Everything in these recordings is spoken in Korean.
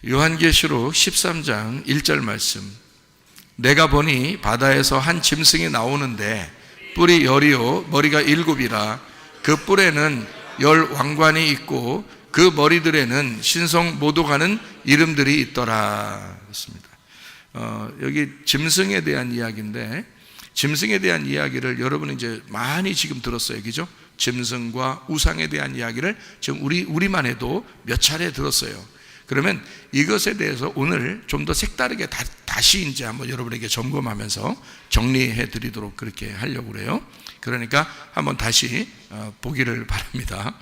요한계시록 13장 1절 말씀. 내가 보니 바다에서 한 짐승이 나오는데 뿔이 열이요 머리가 7이라. 그 뿔에는 10 왕관이 있고 그 머리들에는 신성 모독하는 이름들이 있더라. 그렇습니다. 여기 짐승에 대한 이야기인데, 짐승에 대한 이야기를 여러분은 이제 많이 지금 들었어요, 그죠? 짐승과 우상에 대한 이야기를 지금 우리만 해도 몇 차례 들었어요. 그러면 이것에 대해서 오늘 좀 더 색다르게 다시 이제 한번 여러분에게 점검하면서 정리해 드리도록 그렇게 하려고 그래요. 그러니까 한번 다시 보기를 바랍니다.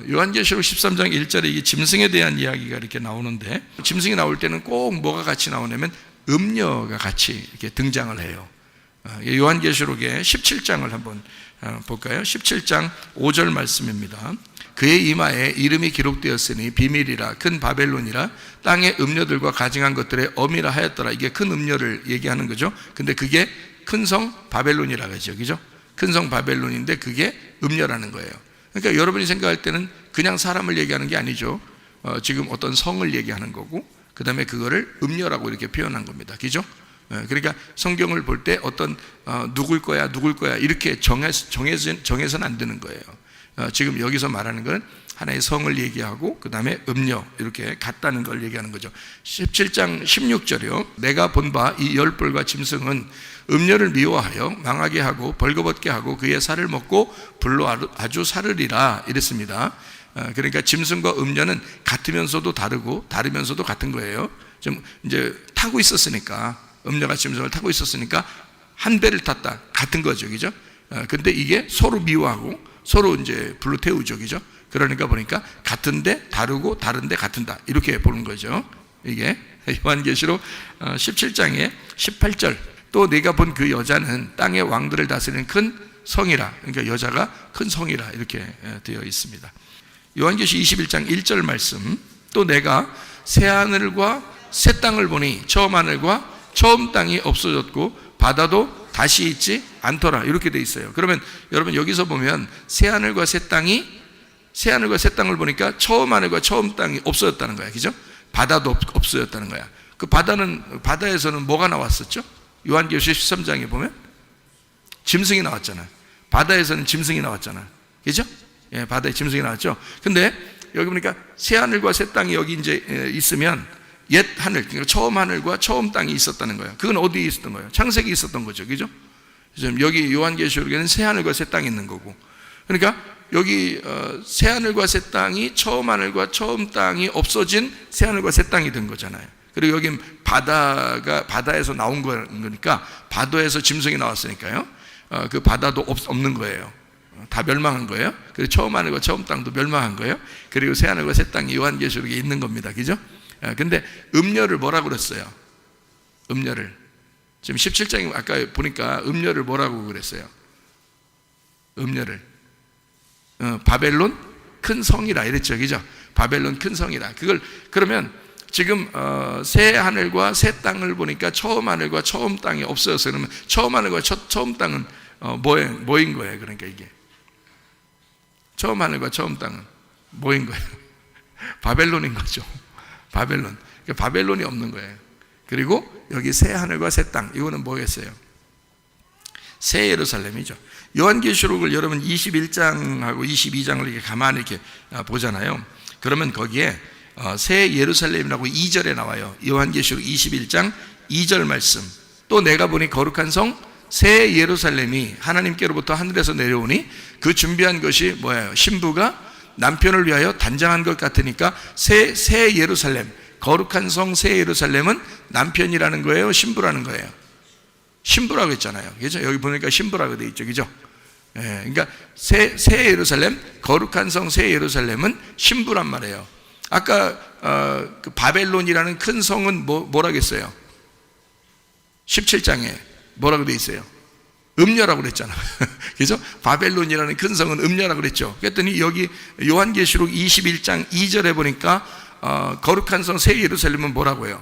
요한계시록 13장 1절에 이 짐승에 대한 이야기가 이렇게 나오는데, 짐승이 나올 때는 꼭 뭐가 같이 나오냐면 음녀가 같이 이렇게 등장을 해요. 요한계시록의 17장을 한번 볼까요? 17장 5절 말씀입니다. 그의 이마에 이름이 기록되었으니 비밀이라 큰 바벨론이라 땅의 음녀들과 가증한 것들의 어미라 하였더라. 이게 큰 음녀를 얘기하는 거죠. 근데 그게 큰 성 바벨론이라고 하죠, 그죠? 큰 성 바벨론인데 그게 음녀라는 거예요. 그러니까 여러분이 생각할 때는 그냥 사람을 얘기하는 게 아니죠. 지금 어떤 성을 얘기하는 거고, 그 다음에 그거를 음녀라고 이렇게 표현한 겁니다, 그죠? 그러니까 성경을 볼 때 어떤 누굴 거야 이렇게 정해서는 안 되는 거예요. 지금 여기서 말하는 것은 하나의 성을 얘기하고 그 다음에 음녀 이렇게 같다는 걸 얘기하는 거죠. 17장 16절이요. 내가 본 바 이 10뿔과 짐승은 음녀를 미워하여 망하게 하고 벌거벗게 하고 그의 살을 먹고 불로 아주 사르리라 이랬습니다. 그러니까 짐승과 음녀는 같으면서도 다르고 다르면서도 같은 거예요. 좀 이제 타고 있었으니까, 음녀가 짐승을 타고 있었으니까 한 배를 탔다 같은 거죠, 그죠? 근데 이게 서로 미워하고 서로 이제 불로 태우죠, 그죠? 그러니까 보니까 같은데 다르고 다른데 같은다 이렇게 보는 거죠. 이게 요한계시록 17장의 18절. 또 내가 본 그 여자는 땅의 왕들을 다스리는 큰 성이라. 그러니까 여자가 큰 성이라 이렇게 되어 있습니다. 요한계시록 21장 1절 말씀. 또 내가 새 하늘과 새 땅을 보니 처음 하늘과 처음 땅이 없어졌고 바다도 다시 있지 않더라 이렇게 돼 있어요. 그러면 여러분 여기서 보면 새 하늘과 새 땅을 보니까 처음 하늘과 처음 땅이 없어졌다는 거야, 그죠? 바다도 없어졌다는 거야. 그 바다에서는 뭐가 나왔었죠? 요한계시록 13장에 보면 짐승이 나왔잖아. 바다에서는 짐승이 나왔잖아, 그죠? 예, 바다에 짐승이 나왔죠. 근데 여기 보니까 새 하늘과 새 땅이 여기 이제 있으면 옛 하늘, 그러니까 처음 하늘과 처음 땅이 있었다는 거예요. 그건 어디에 있었던 거예요? 창세기에 있었던 거죠, 그죠? 지금 여기 요한계시록에는 새 하늘과 새 땅이 있는 거고, 그러니까 여기 새 하늘과 새 땅이 처음 하늘과 처음 땅이 없어진 새 하늘과 새 땅이 된 거잖아요. 그리고 여긴 바다에서 나온 거니까 바다에서 짐승이 나왔으니까요. 그 바다도 없는 거예요. 다 멸망한 거예요. 그리고 처음 하늘과 처음 땅도 멸망한 거예요. 그리고 새 하늘과 새 땅이 요한계시록에 있는 겁니다, 그죠? 근데 음녀를 뭐라고 그랬어요? 음녀를 지금 17장에 아까 보니까 음녀를 뭐라고 그랬어요? 음녀를 바벨론 큰 성이라 이랬죠, 그죠? 바벨론 큰 성이라. 그걸 그러면 지금 새 하늘과 새 땅을 보니까 처음 하늘과 처음 땅이 없어졌어요. 그러면 처음 하늘과 처음 땅은 뭐인 거예요? 그러니까 이게 처음 하늘과 처음 땅은 뭐인 거예요? 바벨론인 거죠. 바벨론. 그러니까 바벨론이 없는 거예요. 그리고 여기 새 하늘과 새 땅, 이거는 뭐겠어요? 새 예루살렘이죠. 요한계시록을 여러분 21장하고 22장을 이렇게 가만히 이렇게 보잖아요. 그러면 거기에 새 예루살렘이라고 2절에 나와요. 요한계시록 21장 2절 말씀. 또 내가 보니 거룩한 성 새 예루살렘이 하나님께로부터 하늘에서 내려오니 그 준비한 것이 뭐예요? 신부가 남편을 위하여 단장한 것 같으니까 새 예루살렘, 거룩한 성 새 예루살렘은 남편이라는 거예요? 신부라는 거예요? 신부라고 했잖아요, 그죠? 여기 보니까 신부라고 되어 있죠, 그죠? 예, 그러니까 새 예루살렘, 거룩한 성 새 예루살렘은 신부란 말이에요. 아까 그 바벨론이라는 큰 성은 뭐라고 했어요? 17장에 뭐라고 되어 있어요? 음녀라고 그랬잖아. 그죠? 바벨론이라는 큰 성은 음녀라고 그랬죠. 그랬더니 여기 요한계시록 21장 2절에 보니까 거룩한 성 새 예루살렘은 뭐라고 해요?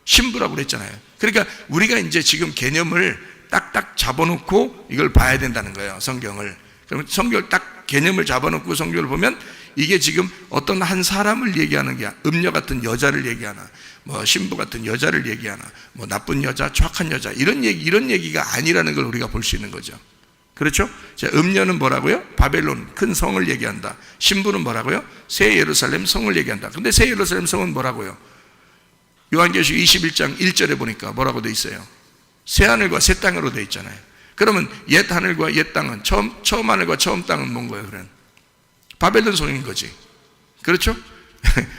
신부라고 그랬잖아요. 그러니까 우리가 이제 지금 개념을 딱딱 잡아놓고 이걸 봐야 된다는 거예요, 성경을. 그러면 성경을 딱 개념을 잡아놓고 성경을 보면 이게 지금 어떤 한 사람을 얘기하는 게 음녀 같은 여자를 얘기하나, 뭐 신부 같은 여자를 얘기하나, 뭐 나쁜 여자, 추악한 여자, 이런 얘기가 아니라는 걸 우리가 볼 수 있는 거죠. 그렇죠? 자, 음녀는 뭐라고요? 바벨론 큰 성을 얘기한다. 신부는 뭐라고요? 새 예루살렘 성을 얘기한다. 근데 새 예루살렘 성은 뭐라고요? 요한계시록 21장 1절에 보니까 뭐라고 돼 있어요? 새 하늘과 새 땅으로 돼 있잖아요. 그러면 옛 하늘과 옛 땅은 처음 하늘과 처음 땅은 뭔 거예요? 그런 바벨론 성인 거지. 그렇죠?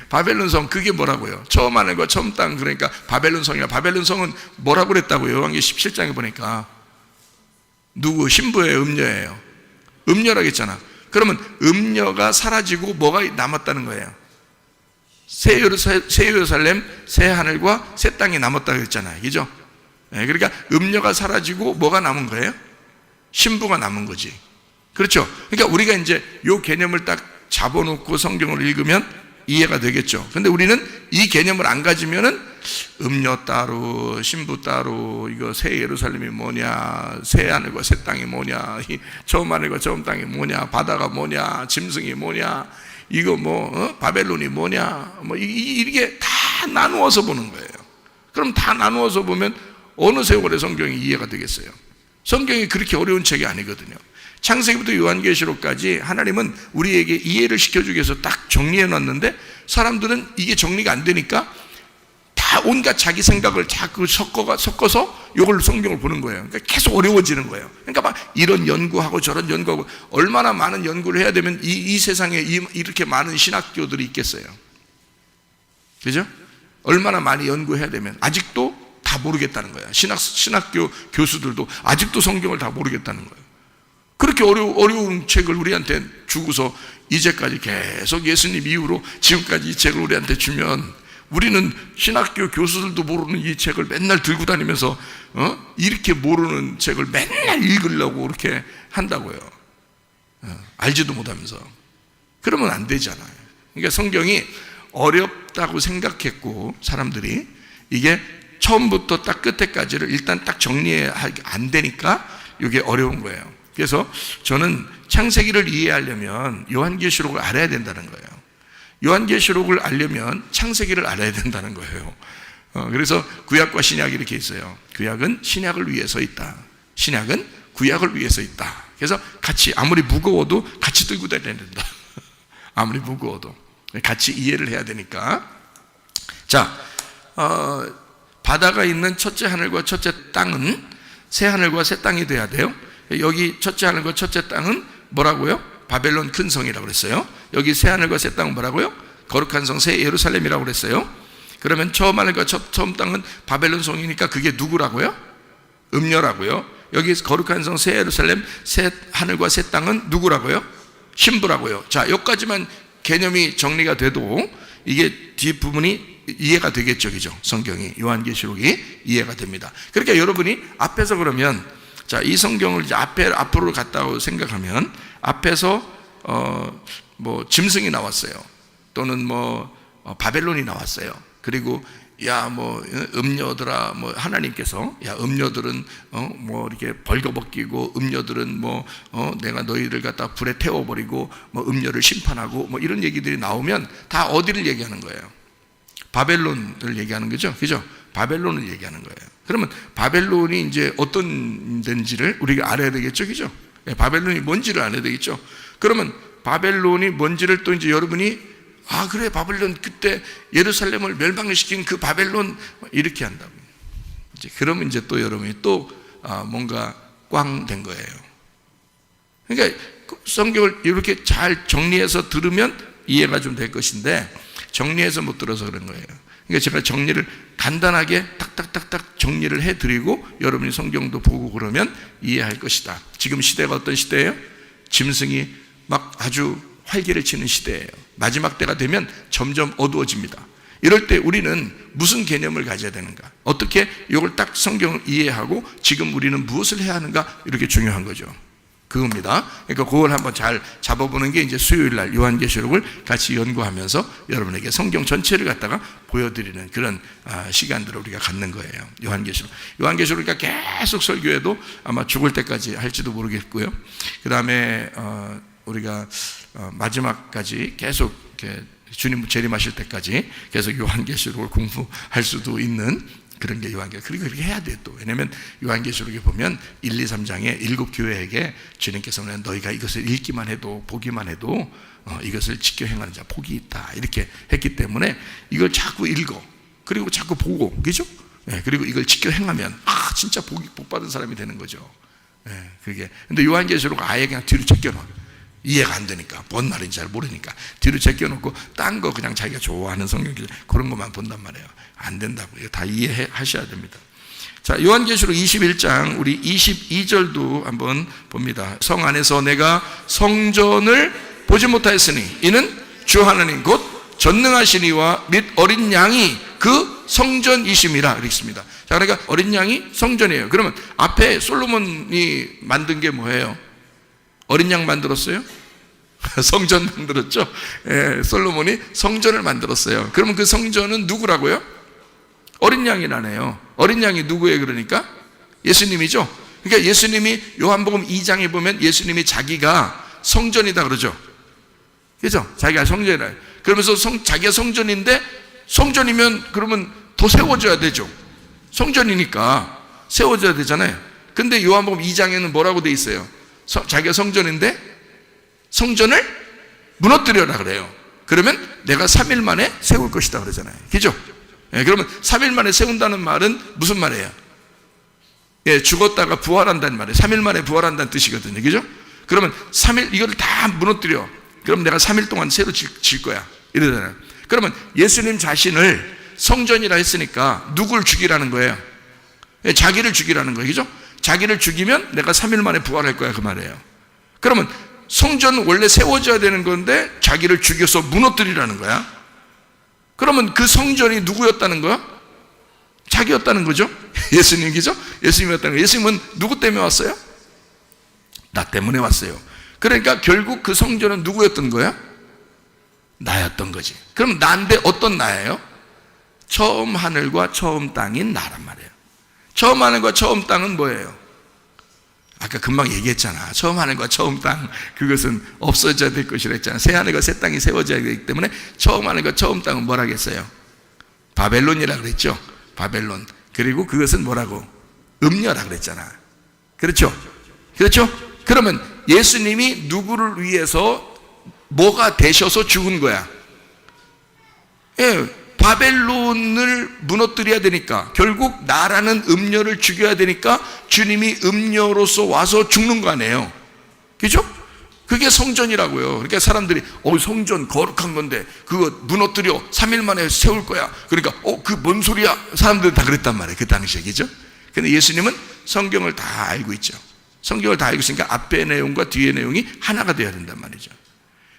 바벨론 성, 그게 뭐라고요? 처음 하늘과 처음 땅, 그러니까 바벨론 성이야. 바벨론 성은 뭐라고 그랬다고요? 요한계시록 17장에 보니까 누구? 신부예요, 음녀예요? 음녀라고 했잖아. 그러면 음녀가 사라지고 뭐가 남았다는 거예요? 새 예루살렘, 새 하늘과 새 땅이 남았다고 했잖아요. 그죠? 네, 그러니까 음녀가 사라지고 뭐가 남은 거예요? 신부가 남은 거지. 그렇죠? 그러니까 우리가 이제 이 개념을 딱 잡아놓고 성경을 읽으면 이해가 되겠죠. 근데 우리는 이 개념을 안 가지면은 음녀 따로, 신부 따로, 이거 새 예루살렘이 뭐냐, 새 하늘과 새 땅이 뭐냐, 처음 하늘과 처음 땅이 뭐냐, 바다가 뭐냐, 짐승이 뭐냐, 이거 바벨론이 뭐냐, 이게 다 나누어서 보는 거예요. 그럼 다 나누어서 보면 어느 세월의 성경이 이해가 되겠어요? 성경이 그렇게 어려운 책이 아니거든요. 창세기부터 요한계시록까지 하나님은 우리에게 이해를 시켜주기 위해서 딱 정리해 놨는데, 사람들은 이게 정리가 안 되니까 다 온갖 자기 생각을 자꾸 섞어서 이걸 성경을 보는 거예요. 그러니까 계속 어려워지는 거예요. 그러니까 막 이런 연구하고 저런 연구하고, 얼마나 많은 연구를 해야 되면 이 세상에 이렇게 많은 신학교들이 있겠어요. 그죠? 얼마나 많이 연구해야 되면 아직도 다 모르겠다는 거야. 신학교 교수들도 아직도 성경을 다 모르겠다는 거예요. 그렇게 어려운 책을 우리한테 주고서 이제까지 계속 예수님 이후로 지금까지 이 책을 우리한테 주면, 우리는 신학교 교수들도 모르는 이 책을 맨날 들고 다니면서 이렇게 모르는 책을 맨날 읽으려고 그렇게 한다고요. 알지도 못하면서. 그러면 안 되잖아요. 그러니까 성경이 어렵다고 생각했고, 사람들이 이게 처음부터 딱 끝에까지를 일단 딱 정리해야 안 되니까 이게 어려운 거예요. 그래서 저는 창세기를 이해하려면 요한계시록을 알아야 된다는 거예요. 요한계시록을 알려면 창세기를 알아야 된다는 거예요. 그래서 구약과 신약이 이렇게 있어요. 구약은 신약을 위해서 있다. 신약은 구약을 위해서 있다. 그래서 같이, 아무리 무거워도 같이 들고 다녀야 된다. 아무리 무거워도 같이 이해를 해야 되니까. 자, 바다가 있는 첫째 하늘과 첫째 땅은 새 하늘과 새 땅이 돼야 돼요. 여기 첫째 하늘과 첫째 땅은 뭐라고요? 바벨론 큰 성이라고 그랬어요. 여기 새 하늘과 새 땅은 뭐라고요? 거룩한 성 새 예루살렘이라고 그랬어요. 그러면 처음 하늘과 처음 땅은 바벨론 성이니까 그게 누구라고요? 음녀라고요. 여기 거룩한 성 새 예루살렘, 새 하늘과 새 땅은 누구라고요? 신부라고요. 자, 여기까지만 개념이 정리가 돼도 이게 뒷부분이 이해가 되겠죠. 그죠? 성경이, 요한계시록이 이해가 됩니다. 그러니까 여러분이 앞에서 그러면, 자, 이 성경을 이제 앞으로 갔다고 생각하면, 앞에서 뭐 짐승이 나왔어요. 또는 바벨론이 나왔어요. 그리고 음녀들아, 하나님께서 음녀들은 이렇게 벌거벗기고, 음녀들은 내가 너희를 갖다 불에 태워버리고 음녀를 심판하고 이런 얘기들이 나오면 다 어디를 얘기하는 거예요? 바벨론을 얘기하는 거죠. 그죠? 바벨론을 얘기하는 거예요. 그러면 바벨론이 이제 어떤 데인지를 우리가 알아야 되겠죠. 그죠? 바벨론이 뭔지를 알아야 되겠죠. 그러면 바벨론이 뭔지를 또 이제 여러분이, 그래, 바벨론, 그때 예루살렘을 멸망시킨 그 바벨론, 이렇게 한다고. 그러면 이제 또 여러분이 또 뭔가 꽝 된 거예요. 그러니까 성경을 이렇게 잘 정리해서 들으면 이해가 좀 될 것인데, 정리해서 못 들어서 그런 거예요. 그러니까 제가 정리를 간단하게 딱딱딱딱 정리를 해드리고 여러분이 성경도 보고 그러면 이해할 것이다. 지금 시대가 어떤 시대예요? 짐승이 막 아주 활개를 치는 시대예요. 마지막 때가 되면 점점 어두워집니다. 이럴 때 우리는 무슨 개념을 가져야 되는가? 어떻게 이걸 딱 성경을 이해하고 지금 우리는 무엇을 해야 하는가? 이렇게 중요한 거죠. 그겁니다. 그러니까 그걸 한번 잘 잡아보는 게 이제 수요일 날 요한계시록을 같이 연구하면서 여러분에게 성경 전체를 갖다가 보여드리는 그런 시간들을 우리가 갖는 거예요. 요한계시록이니까 계속 설교해도 아마 죽을 때까지 할지도 모르겠고요. 그 다음에 우리가 마지막까지 계속 이렇게 주님 재림하실 때까지 계속 요한계시록을 공부할 수도 있는 그런 게 요한계시록. 그리고 그렇게 해야 돼요 또. 왜냐면 요한계시록에 보면 1, 2, 3장에 7교회에게 주님께서는 너희가 이것을 읽기만 해도 보기만 해도 이것을 지켜 행하는 자 복이 있다 이렇게 했기 때문에 이걸 자꾸 읽어. 그리고 자꾸 보고, 그죠? 그리고 이걸 지켜 행하면 진짜 복 받은 사람이 되는 거죠. 그게. 근데 요한계시록 아예 그냥 뒤로 제껴놔. 이해가 안 되니까, 뭔 말인지 잘 모르니까 뒤로 제껴놓고 딴 거 그냥 자기가 좋아하는 성경 그런 것만 본단 말이에요. 안 된다고. 이거 다 이해하셔야 됩니다. 자, 요한계시록 21장 우리 22절도 한번 봅니다. 성 안에서 내가 성전을 보지 못하였으니 이는 주 하나님 곧 전능하신 이와 및 어린 양이 그 성전이심이라 그랬습니다. 자, 그러니까 어린 양이 성전이에요. 그러면 앞에 솔로몬이 만든 게 뭐예요? 어린 양 만들었어요? 성전 만들었죠? 솔로몬이 성전을 만들었어요. 그러면 그 성전은 누구라고요? 어린 양이라네요. 어린 양이 누구예요? 그러니까 예수님이죠. 그러니까 예수님이 요한복음 2장에 보면 예수님이 자기가 성전이다 그러죠. 그죠? 자기가 성전이라. 그러면서 자기가 성전인데 성전이면 그러면 더 세워져야 되죠. 성전이니까 세워져야 되잖아요. 근데 요한복음 2장에는 뭐라고 돼 있어요? 자기가 성전인데 성전을 무너뜨려라 그래요. 그러면 내가 3일 만에 세울 것이다 그러잖아요. 그죠? 그러면 3일 만에 세운다는 말은 무슨 말이에요? 죽었다가 부활한다는 말이에요. 3일 만에 부활한다는 뜻이거든요. 그죠? 그러면 3일 이거를 다 무너뜨려. 그럼 내가 3일 동안 새로 질 거야. 이러잖아요. 그러면 예수님 자신을 성전이라 했으니까 누굴 죽이라는 거예요? 자기를 죽이라는 거예요. 그죠? 자기를 죽이면 내가 3일 만에 부활할 거야 그 말이에요. 그러면 성전은 원래 세워져야 되는 건데 자기를 죽여서 무너뜨리라는 거야. 그러면 그 성전이 누구였다는 거야? 자기였다는 거죠. 예수님이죠. 예수님이었다는 거예요. 예수님은 누구 때문에 왔어요? 나 때문에 왔어요. 그러니까 결국 그 성전은 누구였던 거야? 나였던 거지. 그럼 나인데 어떤 나예요? 처음 하늘과 처음 땅인 나란 말이에요. 처음 하늘과 처음 땅은 뭐예요? 아까 금방 얘기했잖아. 처음 하늘과 처음 땅 그것은 없어져야 될 것이라 했잖아. 새 하늘과 새 땅이 세워져야 되기 때문에 처음 하늘과 처음 땅은 뭐라 했어요? 바벨론이라 그랬죠. 바벨론. 그리고 그것은 뭐라고? 음녀라 그랬잖아. 그렇죠? 그렇죠? 그러면 예수님이 누구를 위해서 뭐가 되셔서 죽은 거야? 바벨론을 무너뜨려야 되니까 결국 나라는 음녀를 죽여야 되니까 주님이 음녀로서 와서 죽는 거 아니에요. 그죠? 그게 성전이라고요. 그러니까 사람들이 성전 거룩한 건데 그거 무너뜨려 3일 만에 세울 거야. 그러니까 그 뭔 소리야? 사람들은 다 그랬단 말이에요. 그 당시에. 그죠? 근데 예수님은 성경을 다 알고 있죠. 성경을 다 알고 있으니까 앞의 내용과 뒤의 내용이 하나가 되어야 된단 말이죠.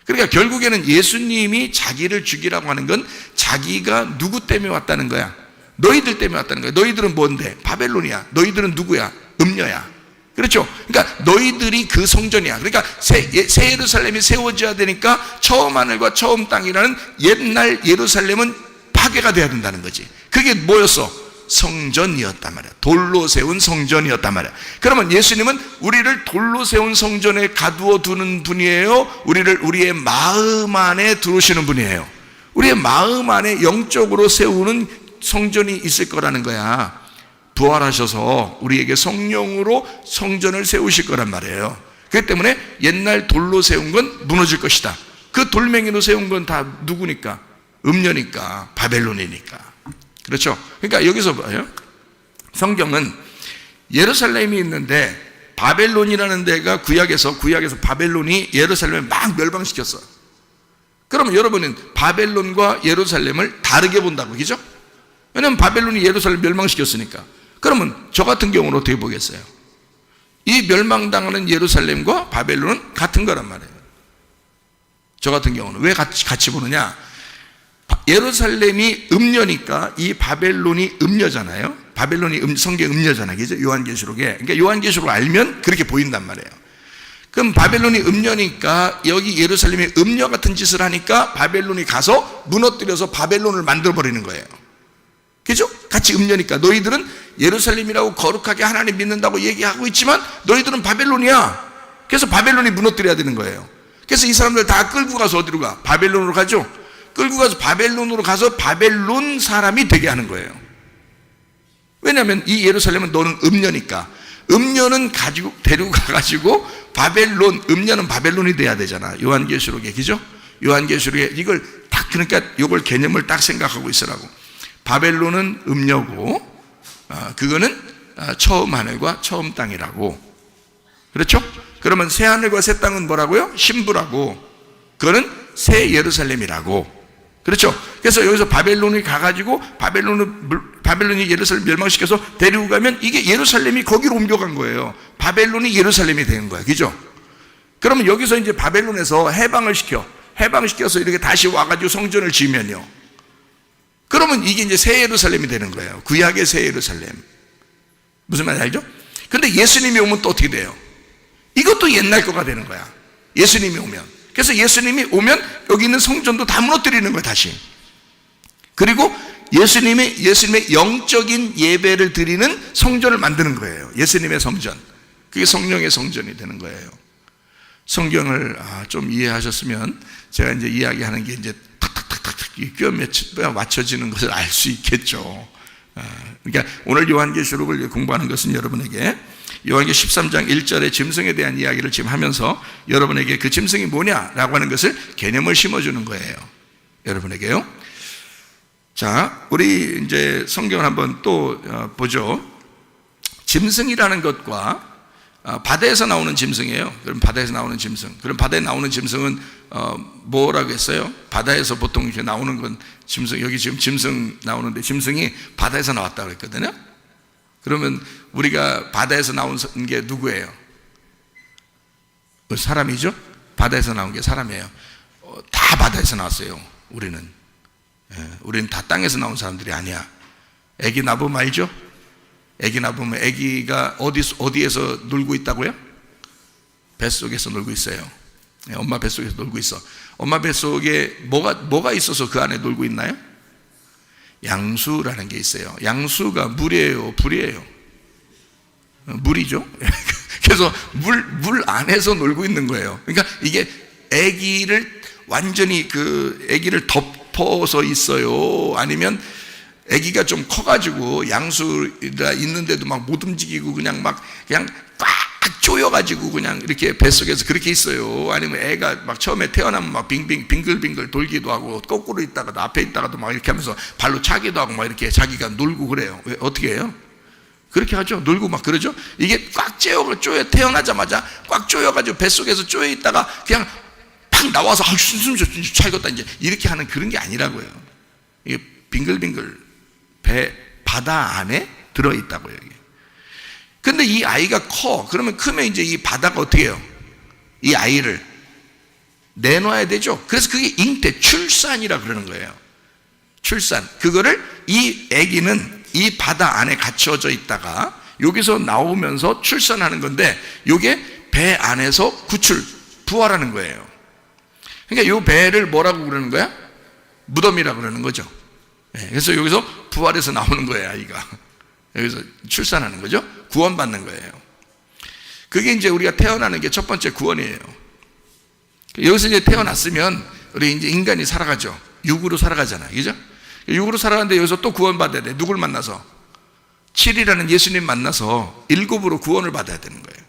그러니까 결국에는 예수님이 자기를 죽이라고 하는 건 자기가 누구 때문에 왔다는 거야? 너희들 때문에 왔다는 거야. 너희들은 뭔데? 바벨론이야. 너희들은 누구야? 음녀야. 그렇죠? 그러니까 너희들이 그 성전이야. 그러니까 새 예루살렘이 세워져야 되니까 처음 하늘과 처음 땅이라는 옛날 예루살렘은 파괴가 돼야 된다는 거지. 그게 뭐였어? 성전이었단 말이야. 돌로 세운 성전이었단 말이야. 그러면 예수님은 우리를 돌로 세운 성전에 가두어 두는 분이에요? 우리의 마음 안에 들어오시는 분이에요? 우리의 마음 안에 영적으로 세우는 성전이 있을 거라는 거야. 부활하셔서 우리에게 성령으로 성전을 세우실 거란 말이에요. 그렇기 때문에 옛날 돌로 세운 건 무너질 것이다. 그 돌멩이로 세운 건 다 누구니까? 음녀니까, 바벨론이니까. 그렇죠? 그러니까 여기서 봐요. 성경은 예루살렘이 있는데 바벨론이라는 데가 구약에서 바벨론이 예루살렘을 막 멸망시켰어. 그러면 여러분은 바벨론과 예루살렘을 다르게 본다고, 그죠? 왜냐하면 바벨론이 예루살렘 멸망시켰으니까. 그러면 저 같은 경우는 어떻게 보겠어요? 이 멸망당하는 예루살렘과 바벨론은 같은 거란 말이에요. 저 같은 경우는 왜 같이 보느냐? 예루살렘이 음녀니까 이 바벨론이 음녀잖아요. 바벨론이 성경 음녀잖아요. 그죠? 요한계시록에. 그러니까 요한계시록 알면 그렇게 보인단 말이에요. 그럼 바벨론이 음녀니까 여기 예루살렘이 음녀 같은 짓을 하니까 바벨론이 가서 무너뜨려서 바벨론을 만들어버리는 거예요. 그죠? 같이 음녀니까. 너희들은 예루살렘이라고 거룩하게 하나님 믿는다고 얘기하고 있지만 너희들은 바벨론이야. 그래서 바벨론이 무너뜨려야 되는 거예요. 그래서 이 사람들 다 끌고 가서 어디로 가? 바벨론으로 가죠. 끌고 가서 바벨론으로 가서 바벨론 사람이 되게 하는 거예요. 왜냐하면 이 예루살렘은 너는 음녀니까. 음녀는 가지고 데리고 가가지고 바벨론, 음녀는 바벨론이 돼야 되잖아. 요한계시록 얘기죠. 요한계시록에 이걸 딱, 그러니까 이걸 개념을 딱 생각하고 있으라고. 바벨론은 음녀고, 그거는 처음 하늘과 처음 땅이라고. 그렇죠? 그러면 새 하늘과 새 땅은 뭐라고요? 신부라고. 그거는 새 예루살렘이라고. 그렇죠? 그래서 여기서 바벨론이 가가지고 바벨론이 예루살렘 멸망시켜서 데리고 가면 이게 예루살렘이 거기로 옮겨간 거예요. 바벨론이 예루살렘이 되는 거예요. 그죠? 그러면 여기서 이제 바벨론에서 해방시켜서 이렇게 다시 와가지고 성전을 지으면요. 그러면 이게 이제 새 예루살렘이 되는 거예요. 구약의 새 예루살렘. 무슨 말인지 알죠? 근데 예수님이 오면 또 어떻게 돼요? 이것도 옛날 거가 되는 거야. 예수님이 오면. 그래서 예수님이 오면 여기 있는 성전도 다 무너뜨리는 거예요, 다시. 그리고 예수님의 영적인 예배를 드리는 성전을 만드는 거예요. 예수님의 성전. 그게 성령의 성전이 되는 거예요. 성경을 좀 이해하셨으면 제가 이제 이야기하는 게 이제 탁탁탁탁 뼈 맞춰지는 것을 알 수 있겠죠. 그러니까 오늘 요한계시록을 공부하는 것은 여러분에게 요한계시록 13장 1절의 짐승에 대한 이야기를 지금 하면서 여러분에게 그 짐승이 뭐냐라고 하는 것을 개념을 심어주는 거예요. 여러분에게요. 자, 우리 이제 성경을 한번 또 보죠. 짐승이라는 것과 바다에서 나오는 짐승이에요. 그럼 바다에서 나오는 짐승. 그럼 바다에 나오는 짐승은 뭐라고 했어요? 바다에서 보통 이렇게 나오는 건 짐승. 여기 지금 짐승 나오는데 짐승이 바다에서 나왔다고 했거든요. 그러면 우리가 바다에서 나온 게 누구예요? 사람이죠? 바다에서 나온 게 사람이에요. 다 바다에서 나왔어요. 우리는 다 땅에서 나온 사람들이 아니야. 애기 낳으면 알죠? 애기 낳으면 애기가 어디에서 놀고 있다고요? 뱃속에서 놀고 있어요. 엄마 뱃속에서 놀고 있어. 엄마 뱃속에 뭐가 있어서 그 안에 놀고 있나요? 양수라는 게 있어요. 양수가 물이에요, 불이에요? 물이죠. 그래서 물 안에서 놀고 있는 거예요. 그러니까 이게 아기를 완전히 아기를 덮어서 있어요. 아니면 아기가 좀 커가지고 양수가 있는데도 막 못 움직이고 그냥 꽉 조여가지고 그냥 이렇게 뱃속에서 그렇게 있어요. 아니면 애가 막 처음에 태어나면 막 빙글빙글 돌기도 하고 거꾸로 있다가도 앞에 있다가도 막 이렇게 하면서 발로 차기도 하고 막 이렇게 자기가 놀고 그래요. 왜, 어떻게 해요? 그렇게 하죠. 놀고 막 그러죠. 이게 꽉 조여 태어나자마자 꽉 조여가지고 뱃속에서 조여 있다가 그냥 팍 나와서 숨 차겠다 이제 이렇게 하는 그런 게 아니라고요. 이게 빙글빙글 바다 안에 들어있다고요. 이게. 근데 이 아이가 그러면 크면 이제 이 바다가 어떻게 해요? 이 아이를 내놔야 되죠. 그래서 그게 잉태, 출산이라 그러는 거예요. 출산. 그거를 이 아기는 이 바다 안에 갇혀져 있다가 여기서 나오면서 출산하는 건데 이게 배 안에서 부활하는 거예요. 그러니까 이 배를 뭐라고 그러는 거야? 무덤이라고 그러는 거죠. 그래서 여기서 부활해서 나오는 거예요, 아이가. 여기서 출산하는 거죠. 구원받는 거예요. 그게 이제 우리가 태어나는 게 첫 번째 구원이에요. 여기서 이제 태어났으면 우리 이제 인간이 살아가죠. 육으로 살아가잖아요. 그죠? 육으로 살아가는데 여기서 또 구원받아야 돼. 누굴 만나서? 7이라는 예수님 만나서 7으로 구원을 받아야 되는 거예요.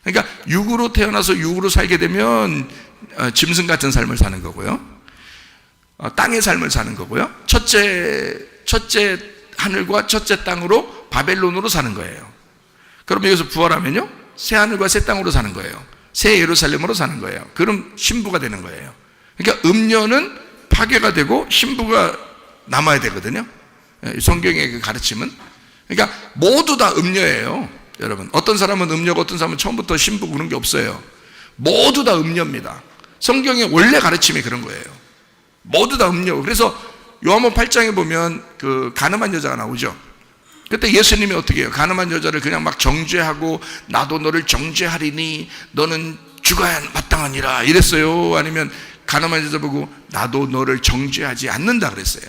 그러니까 육으로 태어나서 육으로 살게 되면 짐승 같은 삶을 사는 거고요. 땅의 삶을 사는 거고요. 첫째 하늘과 첫째 땅으로 바벨론으로 사는 거예요. 그럼 여기서 부활하면요, 새 하늘과 새 땅으로 사는 거예요. 새 예루살렘으로 사는 거예요. 그럼 신부가 되는 거예요. 그러니까 음녀는 파괴가 되고 신부가 남아야 되거든요. 성경의 그 가르침은. 그러니까 모두 다 음녀예요. 여러분, 어떤 사람은 음녀고 어떤 사람은 처음부터 신부 그런 게 없어요. 모두 다 음녀입니다. 성경의 원래 가르침이 그런 거예요. 모두 다 음녀. 그래서 요한복음 8장에 보면 그 가늠한 여자가 나오죠. 그때 예수님이 어떻게 해요? 가늠한 여자를 그냥 막 정죄하고 나도 너를 정죄하리니 너는 죽어야 마땅하니라 이랬어요? 아니면 가늠한 여자 보고 나도 너를 정죄하지 않는다 그랬어요?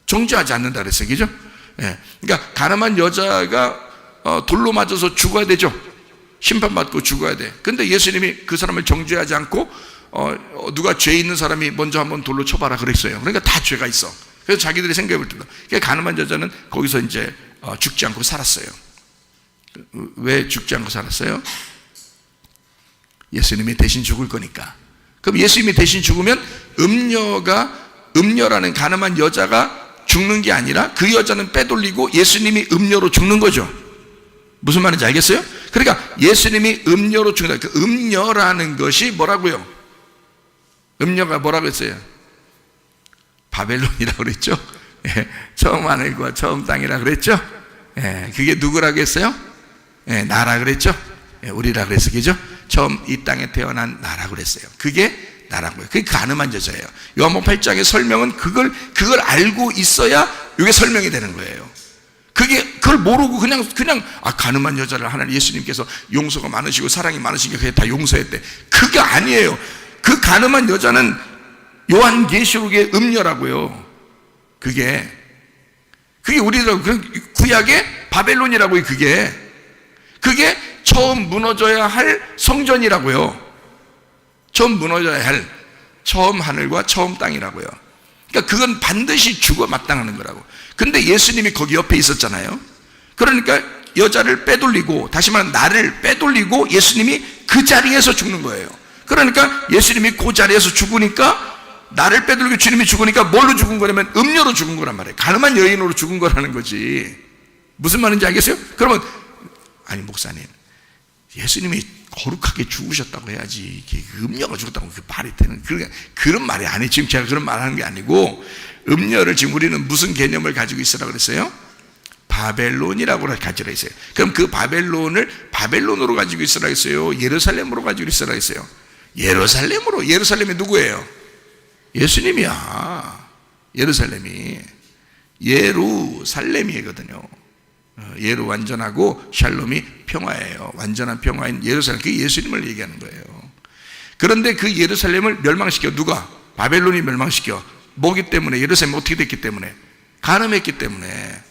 정죄하지 않는다 그랬어요. 그죠? 예. 그러니까 가늠한 여자가 돌로 맞아서 죽어야 되죠. 심판받고 죽어야 돼. 근데 예수님이 그 사람을 정죄하지 않고 누가 죄 있는 사람이 먼저 한번 돌로 쳐봐라 그랬어요. 그러니까 다 죄가 있어. 그래서 자기들이 생각해 볼 때도 가늠한 여자는 거기서 이제 죽지 않고 살았어요. 왜 죽지 않고 살았어요? 예수님이 대신 죽을 거니까. 그럼 예수님이 대신 죽으면 음녀라는 가늠한 여자가 죽는 게 아니라 그 여자는 빼돌리고 예수님이 음녀로 죽는 거죠. 무슨 말인지 알겠어요? 그러니까 예수님이 음녀로 죽는다. 그 음녀라는 것이 뭐라고요? 음녀가 뭐라고 했어요? 바벨론이라고 그랬죠? 예, 처음 하늘과 처음 땅이라고 그랬죠? 예, 그게 누구라고 했어요? 예, 나라 그랬죠? 예, 우리라 그랬어, 그죠? 처음 이 땅에 태어난 나라고 그랬어요. 그게 나라고요. 그게 가늠한 여자예요. 요한복음 8장의 설명은 그걸 알고 있어야 이게 설명이 되는 거예요. 그걸 모르고 그냥 가늠한 여자를 하나님 예수님께서 용서가 많으시고 사랑이 많으시니까 그게 다 용서했대. 그게 아니에요. 그 가늠한 여자는 요한계시록의 음녀라고요. 그게 우리들 구약의 바벨론이라고요. 그게 처음 무너져야 할 성전이라고요. 처음 무너져야 할 처음 하늘과 처음 땅이라고요. 그러니까 그건 반드시 죽어 마땅하는 거라고. 근데 예수님이 거기 옆에 있었잖아요. 그러니까 여자를 빼돌리고, 다시 말하면 나를 빼돌리고 예수님이 그 자리에서 죽는 거예요. 그러니까 예수님이 그 자리에서 죽으니까, 나를 빼돌리고 주님이 죽으니까 뭘로 죽은 거냐면 음료로 죽은 거란 말이에요. 가늠한 여인으로 죽은 거라는 거지. 무슨 말인지 알겠어요? 그러면 아니 목사님, 예수님이 거룩하게 죽으셨다고 해야지 음녀가 죽었다고 그 말이 되는, 그런 말이 아니에요. 지금 제가 그런 말 하는 게 아니고, 음녀를 지금 우리는 무슨 개념을 가지고 있으라고 그랬어요? 바벨론이라고 가지고 있어요. 그럼 그 바벨론을 바벨론으로 가지고 있으라고 했어요? 예루살렘으로 가지고 있으라고 했어요? 예루살렘으로. 예루살렘이 누구예요? 예수님이야. 예루살렘이거든요. 예루 완전하고 샬롬이 평화예요. 완전한 평화인 예루살렘, 그게 예수님을 얘기하는 거예요. 그런데 그 예루살렘을 멸망시켜 누가? 바벨론이 멸망시켜. 뭐기 때문에? 예루살렘이 어떻게 됐기 때문에? 간음했기 때문에.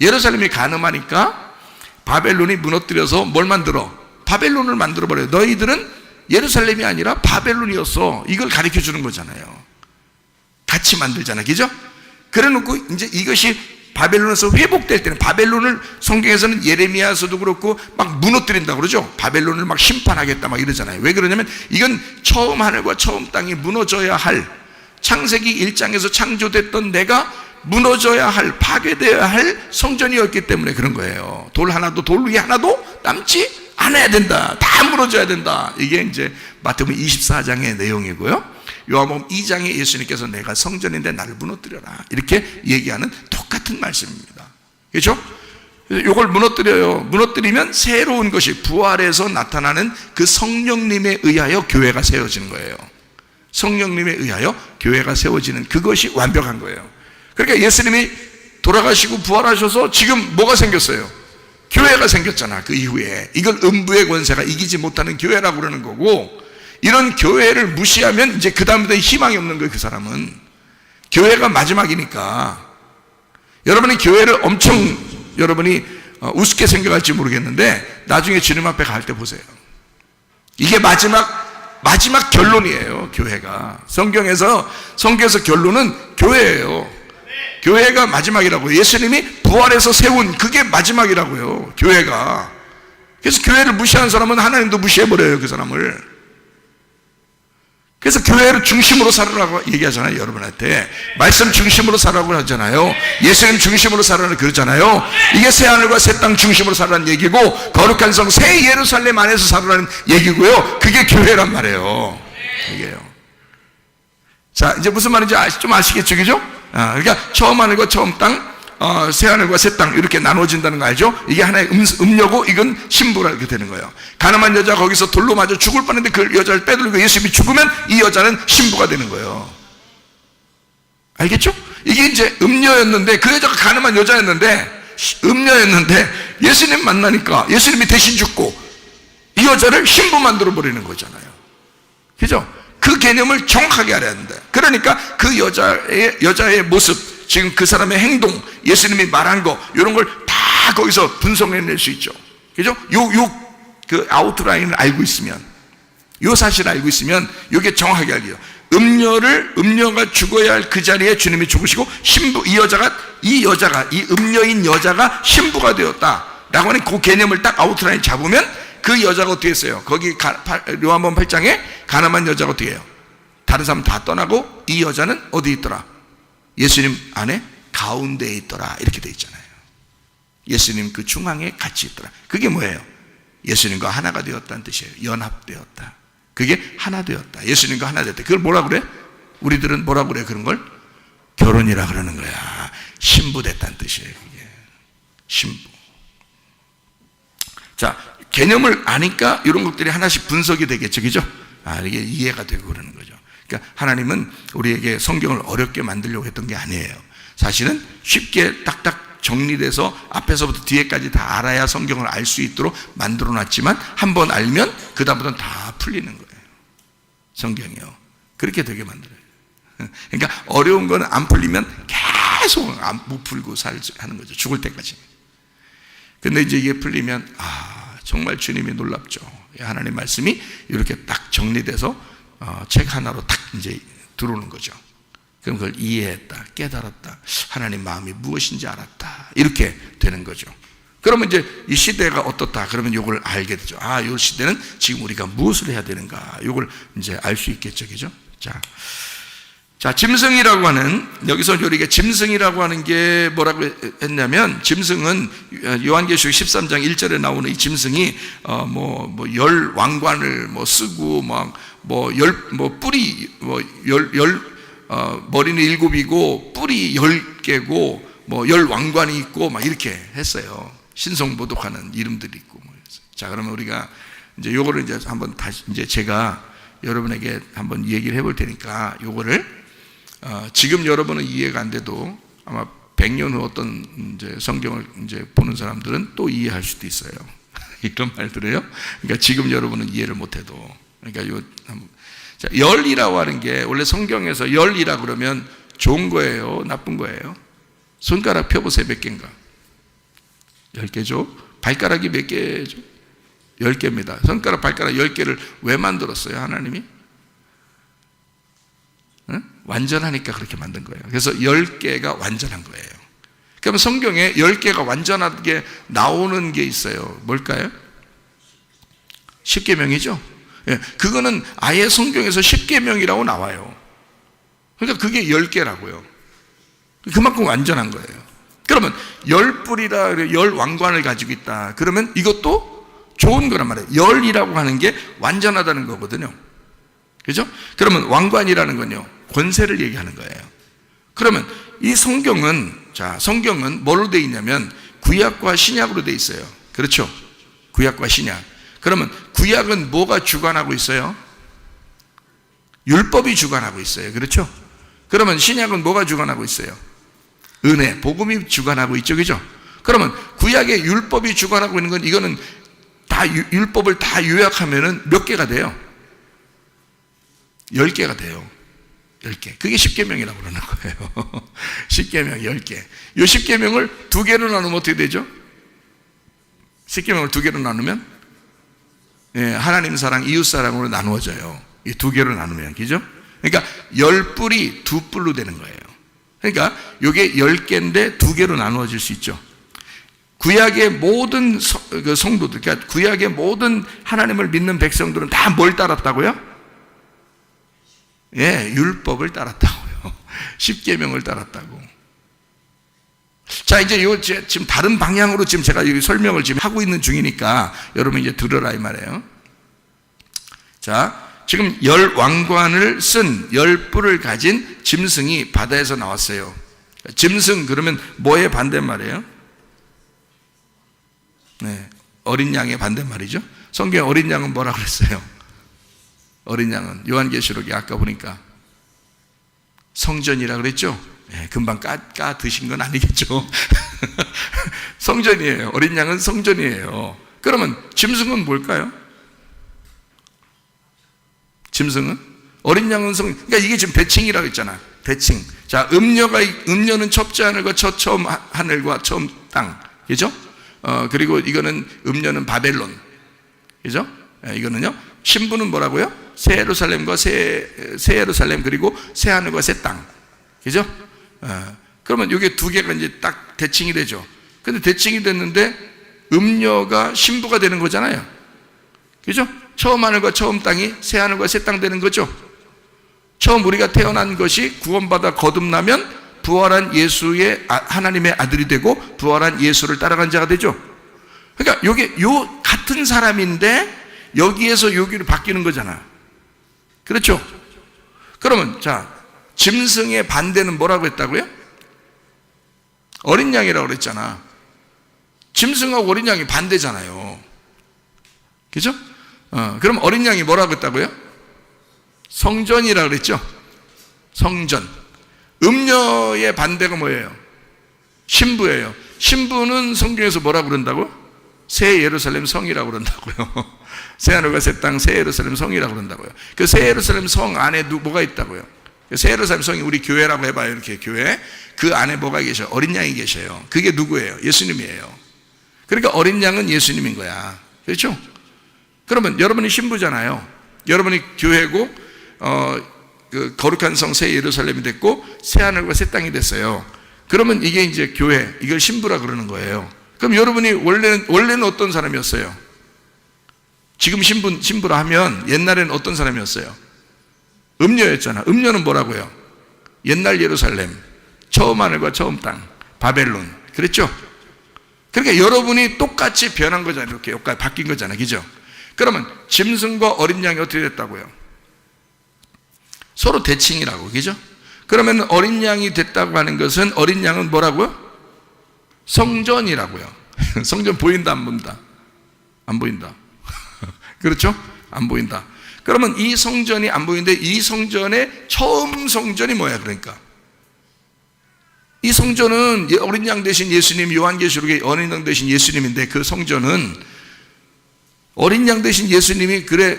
예루살렘이 간음하니까 바벨론이 무너뜨려서 뭘 만들어? 바벨론을 만들어버려요. 너희들은 예루살렘이 아니라 바벨론이었어. 이걸 가르쳐 주는 거잖아요. 같이 만들잖아, 그죠? 그래 놓고 이제 이것이 바벨론에서 회복될 때는, 바벨론을 성경에서는 예레미야서도 그렇고 막 무너뜨린다고 그러죠. 바벨론을 막 심판하겠다 막 이러잖아요. 왜 그러냐면 이건 처음 하늘과 처음 땅이 무너져야 할, 창세기 1장에서 창조됐던 내가 무너져야 할, 파괴되어야 할 성전이었기 때문에 그런 거예요. 돌 위에 하나도 남지 않아야 된다. 다 무너져야 된다. 이게 이제 마태복음 24장의 내용이고요. 요한복음 2장에 예수님께서 내가 성전인데 나를 무너뜨려라, 이렇게 얘기하는 똑같은 말씀입니다. 그렇죠? 이걸 무너뜨리면 새로운 것이 부활해서 나타나는 그 성령님에 의하여 교회가 세워지는 거예요. 성령님에 의하여 교회가 세워지는 그것이 완벽한 거예요. 그러니까 예수님이 돌아가시고 부활하셔서 지금 뭐가 생겼어요? 교회가 생겼잖아. 그 이후에 이걸 음부의 권세가 이기지 못하는 교회라고 그러는 거고, 이런 교회를 무시하면 이제 그 다음부터 희망이 없는 거예요. 그 사람은 교회가 마지막이니까. 여러분이 교회를 여러분이 우습게 생각할지 모르겠는데 나중에 주님 앞에 갈 때 보세요. 이게 마지막 결론이에요. 교회가 성경에서 결론은 교회예요. 교회가 마지막이라고요. 예수님이 부활해서 세운 그게 마지막이라고요, 교회가. 그래서 교회를 무시하는 사람은 하나님도 무시해버려요, 그 사람을. 그래서 교회를 중심으로 살아라고 얘기하잖아요. 여러분한테 말씀 중심으로 살아라고 하잖아요. 예수님 중심으로 살아라 그러잖아요. 이게 새하늘과 새 땅 중심으로 살아라는 얘기고, 거룩한 성 새 예루살렘 안에서 살아라는 얘기고요. 그게 교회란 말이에요. 이게요. 자, 이제 무슨 말인지 좀 아시겠죠, 그죠? 그러니까 처음 하늘과 처음 땅, 새하늘과 새 땅 이렇게 나눠진다는 거 알죠? 이게 하나의 음료고 이건 신부라 이렇게 되는 거예요. 가늠한 여자 거기서 돌로 맞아 죽을 뻔했는데 그 여자를 빼돌리고 예수님이 죽으면 이 여자는 신부가 되는 거예요. 알겠죠? 이게 이제 음녀였는데, 그 여자가 가늠한 여자였는데, 음녀였는데 예수님 만나니까 예수님이 대신 죽고 이 여자를 신부 만들어 버리는 거잖아요. 그죠? 그 개념을 정확하게 알아야 된다. 그러니까 그 여자의 모습, 지금 그 사람의 행동, 예수님이 말한 거, 이런 걸 다 거기서 분석해낼 수 있죠. 그죠? 그 아웃라인을 알고 있으면, 이 사실을 알고 있으면 이게 정확하게 알게요. 음녀가 죽어야 할 그 자리에 주님이 죽으시고 이 음녀인 여자가 신부가 되었다라고 하는 그 개념을 딱 아웃라인 잡으면 그 여자가 어떻게 했어요? 거기 요한복음 8장에 가늠한 여자가 어떻게 해요? 다른 사람 다 떠나고 이 여자는 어디 있더라? 예수님 안에 가운데에 있더라. 이렇게 돼 있잖아요. 예수님 그 중앙에 같이 있더라. 그게 뭐예요? 예수님과 하나가 되었다는 뜻이에요. 연합되었다. 그게 하나 되었다. 예수님과 하나 되었다. 그걸 뭐라 그래? 우리들은 뭐라 그래? 그런 걸 결혼이라 그러는 거야. 신부 됐다는 뜻이에요. 그게 신부. 자, 개념을 아니까 이런 것들이 하나씩 분석이 되겠죠, 그죠? 이게 이해가 되고 그러는 거죠. 그러니까 하나님은 우리에게 성경을 어렵게 만들려고 했던 게 아니에요. 사실은 쉽게 딱딱 정리돼서 앞에서부터 뒤에까지 다 알아야 성경을 알 수 있도록 만들어 놨지만 한번 알면 그 다음부터는 다 풀리는 거예요. 성경이요. 그렇게 되게 만들어요. 그러니까 어려운 건 안 풀리면 계속 못 풀고 하는 거죠. 죽을 때까지. 근데 이제 이게 풀리면 정말 주님이 놀랍죠. 하나님 말씀이 이렇게 딱 정리돼서 책 하나로 딱 이제 들어오는 거죠. 그럼 그걸 이해했다, 깨달았다, 하나님 마음이 무엇인지 알았다, 이렇게 되는 거죠. 그러면 이제 이 시대가 어떻다, 그러면 이걸 알게 되죠. 이 시대는 지금 우리가 무엇을 해야 되는가, 이걸 이제 알 수 있겠죠, 그죠? 자, 짐승이라고 하는, 여기서 우리가 짐승이라고 하는 게 뭐라고 했냐면, 짐승은 요한계시록 13장 1절에 나오는 이 짐승이 열 왕관을 쓰고 뿌리 머리는 7이고 뿔이 10개고 열 왕관이 있고 이렇게 했어요. 신성모독하는 이름들이 있고. 자, 그러면 우리가 이제 요거를 이제 한번 다시 이제 제가 여러분에게 한번 얘기를 해볼 테니까 요거를 지금 여러분은 이해가 안 돼도 아마 100년 후 어떤 이제 성경을 이제 보는 사람들은 또 이해할 수도 있어요. 이런 말들을요. 그러니까 지금 여러분은 이해를 못 해도. 그러니까 자, 열이라고 하는 게 원래 성경에서 열이라 그러면 좋은 거예요, 나쁜 거예요? 손가락 펴보세요. 몇 개인가? 10개죠? 발가락이 몇 개죠? 10개입니다. 손가락, 발가락 10개를 왜 만들었어요, 하나님이? 응? 완전하니까 그렇게 만든 거예요. 그래서 10개가 완전한 거예요. 그러면 성경에 10개가 완전하게 나오는 게 있어요. 뭘까요? 십계명이죠? 예, 그거는 아예 성경에서 십계명이라고 나와요. 그러니까 그게 10개라고요. 그만큼 완전한 거예요. 그러면 10뿔이라, 10왕관을 가지고 있다. 그러면 이것도 좋은 거란 말이에요. 열이라고 하는 게 완전하다는 거거든요. 그죠? 그러면 왕관이라는 건요, 권세를 얘기하는 거예요. 그러면 이 성경은 뭘로 되어 있냐면 구약과 신약으로 되어 있어요. 그렇죠? 구약과 신약. 그러면 구약은 뭐가 주관하고 있어요? 율법이 주관하고 있어요. 그렇죠? 그러면 신약은 뭐가 주관하고 있어요? 은혜, 복음이 주관하고 있죠. 그죠? 그러면 구약의 율법이 주관하고 있는 건 이거는 다 율법을 다 요약하면은 몇 개가 돼요? 10개가 돼요. 10개. 그게 십계명이라고 그러는 거예요. 십계명 10개. 이 10계명을 2개로 나누면 어떻게 되죠? 10계명을 2개로 나누면 하나님 사랑, 이웃 사랑으로 나누어져요. 이 2개로 나누면, 그죠? 그러니까 10뿔이 2뿔로 되는 거예요. 그러니까 이게 10개인데 2개로 나누어질 수 있죠. 구약의 모든 성도들, 그러니까 구약의 모든 하나님을 믿는 백성들은 다 뭘 따랐다고요? 율법을 따랐다고요. 십계명을 따랐다고. 자, 이제 지금 다른 방향으로 지금 제가 설명을 지금 하고 있는 중이니까 여러분 이제 들으라 이 말이에요. 자, 지금 10왕관을 쓴 10뿔을 가진 짐승이 바다에서 나왔어요. 짐승 그러면 뭐의 반대말이에요? 어린 양의 반대말이죠. 성경에 어린 양은 뭐라 그랬어요? 어린 양은 요한계시록에 아까 보니까 성전이라 그랬죠? 금방 까 드신 건 아니겠죠? 성전이에요. 어린 양은 성전이에요. 그러면 짐승은 뭘까요? 짐승은? 어린 양은 그러니까 이게 지금 배칭이라고 했잖아. 배칭. 자, 음녀는 첩지 하늘과 처음 하늘과 처음 땅. 그죠? 그리고 이거는 음녀는 바벨론. 그죠? 이거는요. 신부는 뭐라고요? 새 예루살렘과 새 예루살렘, 그리고 새 하늘과 새 땅. 그죠? 그러면 이게 두 개가 이제 딱 대칭이 되죠. 근데 대칭이 됐는데 음녀가 신부가 되는 거잖아요. 그죠? 처음 하늘과 처음 땅이 새 하늘과 새 땅 되는 거죠. 처음 우리가 태어난 것이 구원받아 거듭나면 부활한 예수의 하나님의 아들이 되고 부활한 예수를 따라간 자가 되죠. 그러니까 요게 요 같은 사람인데 여기에서 여기로 바뀌는 거잖아. 그렇죠? 그러면 자, 짐승의 반대는 뭐라고 했다고요? 어린 양이라고 그랬잖아. 짐승하고 어린 양이 반대잖아요. 그죠? 그럼 어린 양이 뭐라고 했다고요? 성전이라고 그랬죠? 성전. 음녀의 반대가 뭐예요? 신부예요. 신부는 성경에서 뭐라고 그런다고? 새 예루살렘 성이라고 그런다고요. 새 하늘과 새 땅, 새 예루살렘 성이라고 그런다고요. 그 새 예루살렘 성 안에 뭐가 있다고요? 새 예루살렘 성이 우리 교회라고 해봐요. 이렇게 교회. 그 안에 뭐가 계셔요? 어린 양이 계셔요. 그게 누구예요? 예수님이에요. 그러니까 어린 양은 예수님인 거야. 그렇죠? 그러면 여러분이 신부잖아요. 여러분이 교회고 그 거룩한 성 새 예루살렘이 됐고 새 하늘과 새 땅이 됐어요. 그러면 이게 이제 교회, 이걸 신부라 그러는 거예요. 그럼 여러분이 원래는 어떤 사람이었어요? 지금 신부라 하면 옛날에는 어떤 사람이었어요? 음녀였잖아. 음녀는 뭐라고요? 옛날 예루살렘, 처음 하늘과 처음 땅, 바벨론. 그랬죠? 그러니까 여러분이 똑같이 변한 거잖아요. 이렇게 여기까지 바뀐 거잖아요. 그죠? 그러면 짐승과 어린 양이 어떻게 됐다고요? 서로 대칭이라고. 그죠? 그러면 어린 양이 됐다고 하는 것은 어린 양은 뭐라고요? 성전이라고요. 성전 보인다 안 보인다? 안 보인다. 그렇죠? 안 보인다. 그러면 이 성전이 안 보이는데 이 성전의 처음 성전이 뭐야? 그러니까 이 성전은 어린 양 대신 예수님, 요한계시록의 어린 양 대신 예수님인데 그 성전은 어린 양 대신 예수님이 그래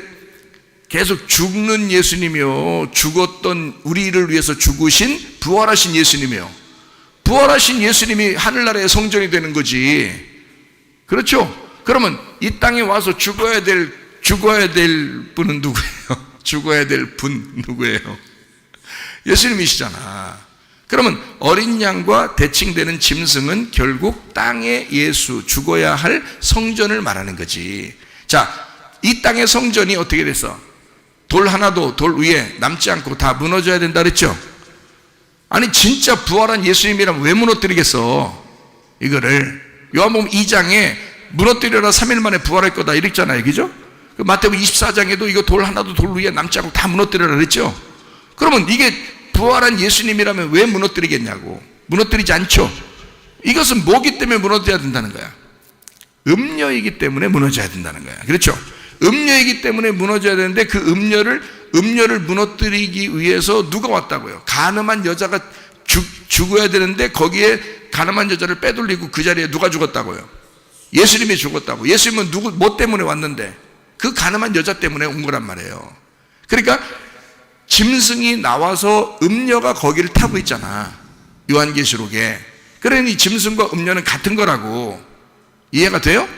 계속 죽는 예수님이요, 죽었던 우리를 위해서 죽으신 부활하신 예수님이요, 부활하신 예수님이 하늘나라의 성전이 되는 거지. 그렇죠? 그러면 이 땅에 와서 죽어야 될 분은 누구예요? 죽어야 될 분 누구예요? 예수님이시잖아. 그러면 어린 양과 대칭되는 짐승은 결국 땅의 예수, 죽어야 할 성전을 말하는 거지. 자, 이 땅의 성전이 어떻게 됐어? 돌 하나도 돌 위에 남지 않고 다 무너져야 된다 그랬죠? 아니 진짜 부활한 예수님이라면 왜 무너뜨리겠어? 이거를 요한복음 2장에 무너뜨려라 3일 만에 부활할 거다 이랬잖아요. 그죠? 마태복음 24장에도 이거 돌 하나도 돌 위에 남지 않고 다 무너뜨려라 그랬죠? 그러면 이게 부활한 예수님이라면 왜 무너뜨리겠냐고. 무너뜨리지 않죠. 이것은 뭐기 때문에 무너져야 된다는 거야? 음녀이기 때문에 무너져야 된다는 거야. 그렇죠? 음녀이기 때문에 무너져야 되는데 그 음녀를 무너뜨리기 위해서 누가 왔다고요? 가늠한 여자가 죽어야 되는데 거기에 가늠한 여자를 빼돌리고 그 자리에 누가 죽었다고요? 예수님이 죽었다고. 예수님은 뭐 때문에 왔는데? 그 가늠한 여자 때문에 온 거란 말이에요. 그러니까 짐승이 나와서 음녀가 거기를 타고 있잖아. 요한계시록에. 그러니 짐승과 음녀는 같은 거라고. 이해가 돼요?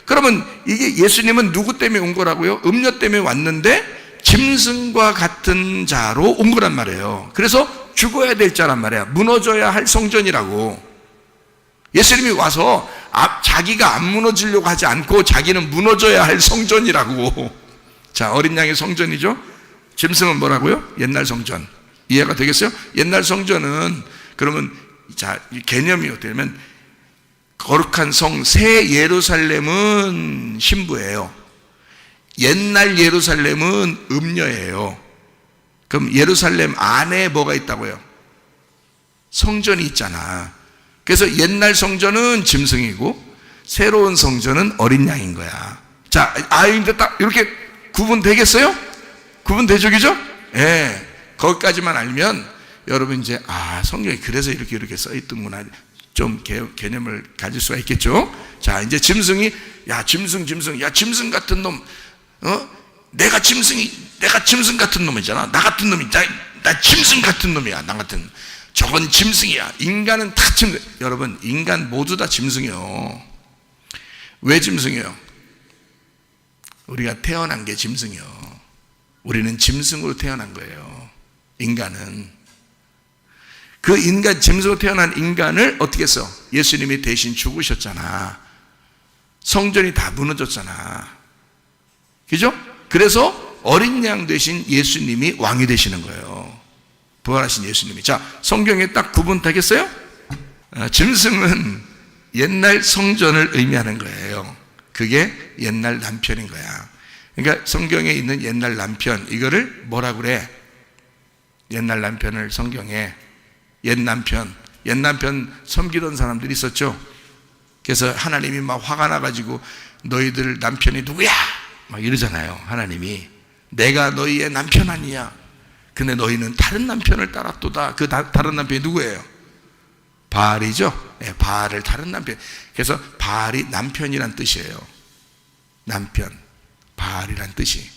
그러면 이게 예수님은 누구 때문에 온 거라고요? 음녀 때문에 왔는데 짐승과 같은 자로 온 거란 말이에요. 그래서 죽어야 될 자란 말이야. 무너져야 할 성전이라고. 예수님이 와서 자기가 안 무너지려고 하지 않고 자기는 무너져야 할 성전이라고. 자, 어린 양의 성전이죠. 짐승은 뭐라고요? 옛날 성전. 이해가 되겠어요? 옛날 성전은 그러면 자, 개념이 어떻게 되면 거룩한 성 새 예루살렘은 신부예요. 옛날 예루살렘은 음녀예요. 그럼 예루살렘 안에 뭐가 있다고요? 성전이 있잖아. 그래서 옛날 성전은 짐승이고 새로운 성전은 어린 양인 거야. 자, 이제 딱 이렇게 구분되겠어요? 구분되죠, 그죠? 예. 거기까지만 알면 여러분 이제 성경이 그래서 이렇게 써 있던구나. 좀 개념을 가질 수가 있겠죠. 자, 이제 짐승이 짐승 같은 놈, 내가 짐승 같은 놈이잖아. 나 같은 놈이 나 짐승 같은 놈이야. 나 같은 저건 짐승이야. 인간은 다 짐승. 여러분, 인간 모두 다 짐승이요. 왜 짐승이요? 우리가 태어난 게 짐승이요. 우리는 짐승으로 태어난 거예요. 인간은. 그 인간, 짐승으로 태어난 인간을 어떻게 했어? 예수님이 대신 죽으셨잖아. 성전이 다 무너졌잖아. 그죠? 그래서 어린 양 대신 예수님이 왕이 되시는 거예요. 부활하신 예수님이. 자, 성경에 딱 구분되겠어요? 짐승은 옛날 성전을 의미하는 거예요. 그게 옛날 남편인 거야. 그러니까 성경에 있는 옛날 남편, 이거를 뭐라 그래? 옛날 남편을 성경에 옛 남편 섬기던 사람들이 있었죠. 그래서 하나님이 막 화가 나가지고 너희들 남편이 누구야? 막 이러잖아요. 하나님이 내가 너희의 남편 아니야. 근데 너희는 다른 남편을 따랐도다. 그 다른 남편이 누구예요? 바알이죠. 네, 바알을 다른 남편. 그래서 바알이 남편이란 뜻이에요. 남편, 바알이란 뜻이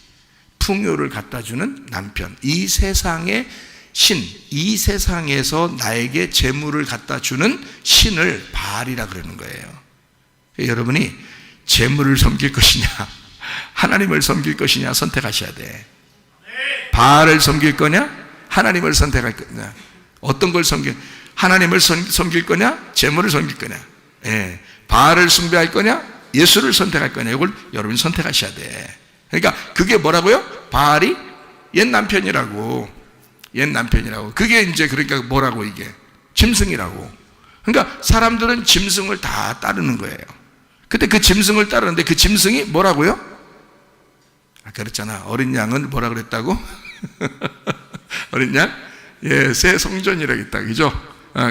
풍요를 갖다 주는 남편. 이 세상의 신, 이 세상에서 나에게 재물을 갖다 주는 신을 바알이라 그러는 거예요. 여러분이 재물을 섬길 것이냐, 하나님을 섬길 것이냐 선택하셔야 돼. 바알을 섬길 거냐, 하나님을 선택할 거냐. 어떤 걸 섬길? 하나님을 섬길 거냐, 재물을 섬길 거냐. 예. 바알을 숭배할 거냐, 예수를 선택할 거냐. 이걸 여러분이 선택하셔야 돼. 그러니까 그게 뭐라고요? 바알이 옛 남편이라고. 옛 남편이라고. 그게 이제 그러니까 뭐라고 이게? 짐승이라고. 그러니까 사람들은 짐승을 다 따르는 거예요. 근데 그 짐승을 따르는데 그 짐승이 뭐라고요? 아까 그랬잖아. 어린 양은 뭐라 그랬다고? 어린 양? 예, 새 성전이라고 했다. 그죠?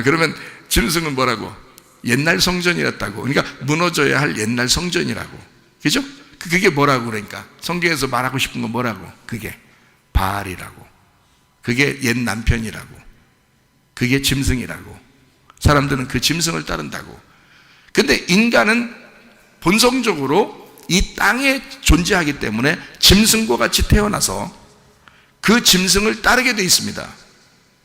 그러면 짐승은 뭐라고? 옛날 성전이었다고. 그러니까 무너져야 할 옛날 성전이라고. 그죠? 그게 뭐라고 그러니까? 성경에서 말하고 싶은 건 뭐라고? 그게 바알이라고. 그게 옛 남편이라고. 그게 짐승이라고. 사람들은 그 짐승을 따른다고. 근데 인간은 본성적으로 이 땅에 존재하기 때문에 짐승과 같이 태어나서 그 짐승을 따르게 되어 있습니다.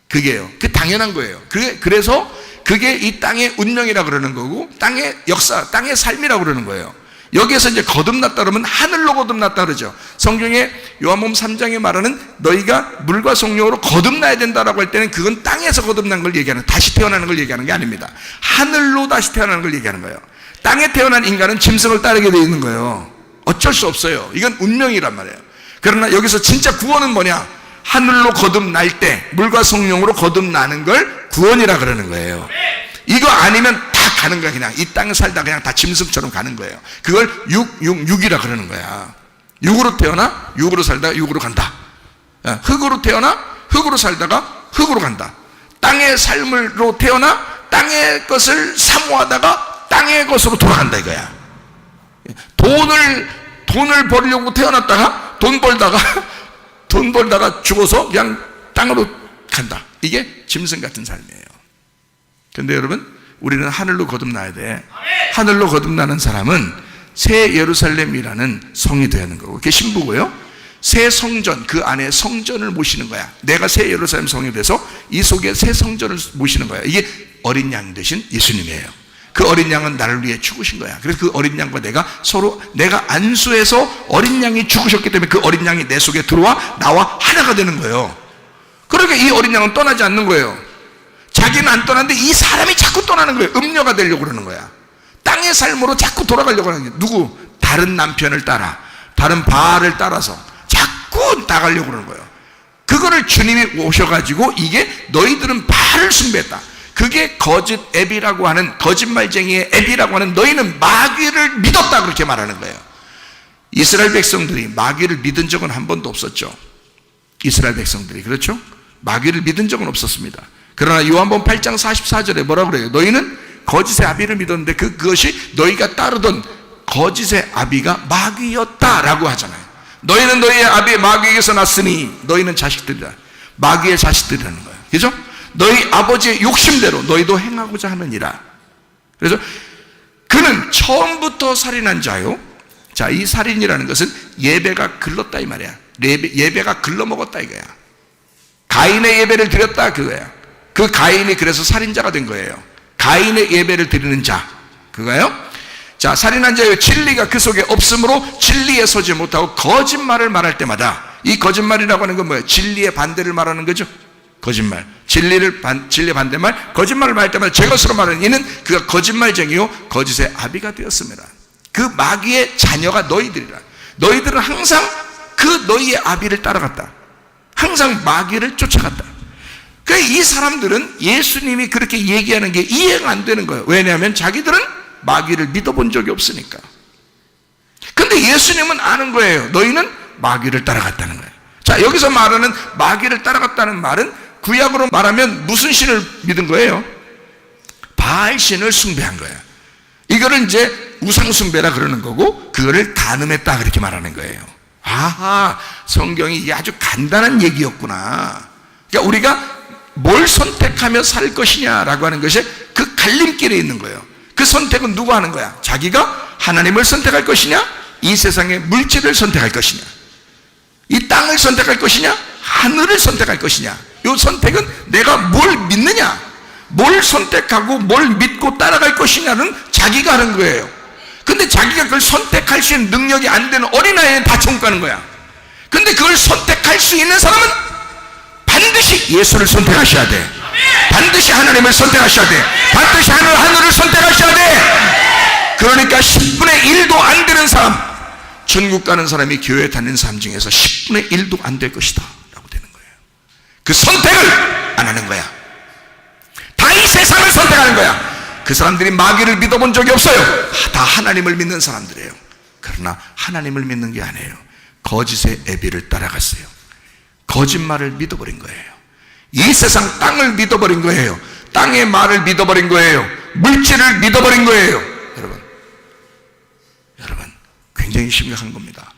그게요. 그게 당연한 거예요. 그래서 그게 이 땅의 운명이라 그러는 거고, 땅의 역사, 땅의 삶이라고 그러는 거예요. 여기에서 이제 거듭났다 그러면 하늘로 거듭났다 그러죠. 성경에 요한복음 3장에 말하는 너희가 물과 성령으로 거듭나야 된다라고 할 때는 그건 땅에서 거듭난 걸 얘기하는, 다시 태어나는 걸 얘기하는 게 아닙니다. 하늘로 다시 태어나는 걸 얘기하는 거예요. 땅에 태어난 인간은 짐승을 따르게 되어 있는 거예요. 어쩔 수 없어요. 이건 운명이란 말이에요. 그러나 여기서 진짜 구원은 뭐냐? 하늘로 거듭날 때 물과 성령으로 거듭나는 걸 구원이라 그러는 거예요. 이거 아니면 다 가는 거야. 그냥 이 땅에 살다 그냥 다 짐승처럼 가는 거예요. 그걸 육이라 그러는 거야. 육으로 태어나 육으로 살다가 육으로 간다. 흙으로 태어나 흙으로 살다가 흙으로 간다. 땅의 삶으로 태어나 땅의 것을 사모하다가 땅의 것으로 돌아간다 이거야. 돈을 벌려고 태어났다가 돈 벌다가 죽어서 그냥 땅으로 간다. 이게 짐승 같은 삶이에요. 근데 여러분, 우리는 하늘로 거듭나야 돼. 하늘로 거듭나는 사람은 새 예루살렘이라는 성이 되는 거고, 그게 신부고요. 새 성전, 그 안에 성전을 모시는 거야. 내가 새 예루살렘 성이 돼서 이 속에 새 성전을 모시는 거야. 이게 어린 양 대신 예수님이에요. 그 어린 양은 나를 위해 죽으신 거야. 그래서 그 어린 양과 내가 안수해서 어린 양이 죽으셨기 때문에 그 어린 양이 내 속에 들어와 나와 하나가 되는 거예요. 그러니까 이 어린 양은 떠나지 않는 거예요. 자기는 안 떠났는데 이 사람이 자꾸 떠나는 거예요. 음녀가 되려고 그러는 거야. 땅의 삶으로 자꾸 돌아가려고 하는 게 누구? 다른 남편을 따라, 다른 바알을 따라서 자꾸 나가려고 그러는 거예요. 그거를 주님이 오셔가지고 이게 너희들은 바알을 숭배했다. 그게 거짓 앱이라고 하는, 거짓말쟁이의 앱이라고 하는, 너희는 마귀를 믿었다 그렇게 말하는 거예요. 이스라엘 백성들이 마귀를 믿은 적은 한 번도 없었죠. 이스라엘 백성들이, 그렇죠? 마귀를 믿은 적은 없었습니다. 그러나 요한복음 8장 44절에 뭐라고 그래요? 너희는 거짓의 아비를 믿었는데 그것이 너희가 따르던 거짓의 아비가 마귀였다라고 하잖아요. 너희는 너희의 아비 마귀에게서 났으니 너희는 자식들이다. 마귀의 자식들이라는 거예요. 그죠? 너희 아버지의 욕심대로 너희도 행하고자 하느니라. 그래서 그는 처음부터 살인한 자요. 자, 이 살인이라는 것은 예배가 글렀다 이 말이야. 예배가 글러먹었다 이거야. 가인의 예배를 드렸다 그거야. 그 가인이 그래서 살인자가 된 거예요. 가인의 예배를 드리는 자, 그거예요. 자, 살인한 자요. 진리가 그 속에 없으므로 진리에 서지 못하고 거짓말을 말할 때마다 이 거짓말이라고 하는 건 뭐예요? 진리의 반대를 말하는 거죠. 거짓말. 진리의 반대말, 거짓말을 말할 때마다 제 것으로 말하는 이는 그가 거짓말쟁이요 거짓의 아비가 되었습니다. 그 마귀의 자녀가 너희들이라. 너희들은 항상 그 너희의 아비를 따라갔다. 항상 마귀를 쫓아갔다. 그러니까 이 사람들은 예수님이 그렇게 얘기하는 게 이해가 안 되는 거예요. 왜냐하면 자기들은 마귀를 믿어본 적이 없으니까. 근데 예수님은 아는 거예요. 너희는 마귀를 따라갔다는 거예요. 자, 여기서 말하는 마귀를 따라갔다는 말은 구약으로 말하면 무슨 신을 믿은 거예요? 바알 신을 숭배한 거예요. 이거를 이제 우상숭배라 그러는 거고, 그거를 간음했다 그렇게 말하는 거예요. 아하, 성경이 이게 아주 간단한 얘기였구나. 그러니까 우리가 뭘 선택하며 살 것이냐라고 하는 것이 그 갈림길에 있는 거예요. 그 선택은 누가 하는 거야? 자기가 하나님을 선택할 것이냐, 이 세상의 물질을 선택할 것이냐, 이 땅을 선택할 것이냐, 하늘을 선택할 것이냐. 이 선택은 내가 뭘 믿느냐, 뭘 선택하고 뭘 믿고 따라갈 것이냐는 자기가 하는 거예요. 근데 자기가 그걸 선택할 수 있는 능력이 안 되는 어린아이는 다 천국 가는 거야. 근데 그걸 선택할 수 있는 사람은 반드시 예수를 선택하셔야 돼. 반드시 하나님을 선택하셔야 돼. 반드시 하늘을 선택하셔야 돼. 그러니까 10분의 1도 안 되는 사람, 천국 가는 사람이 교회 다니는 사람 중에서 10분의 1도 안 될 것이다 라고 되는 거예요. 그 선택을 안 하는 거야. 다 이 세상을 선택하는 거야. 그 사람들이 마귀를 믿어본 적이 없어요. 다 하나님을 믿는 사람들이에요. 그러나 하나님을 믿는 게 아니에요. 거짓의 애비를 따라갔어요. 거짓말을 믿어버린 거예요. 이 세상 땅을 믿어버린 거예요. 땅의 말을 믿어버린 거예요. 물질을 믿어버린 거예요. 여러분 굉장히 심각한 겁니다.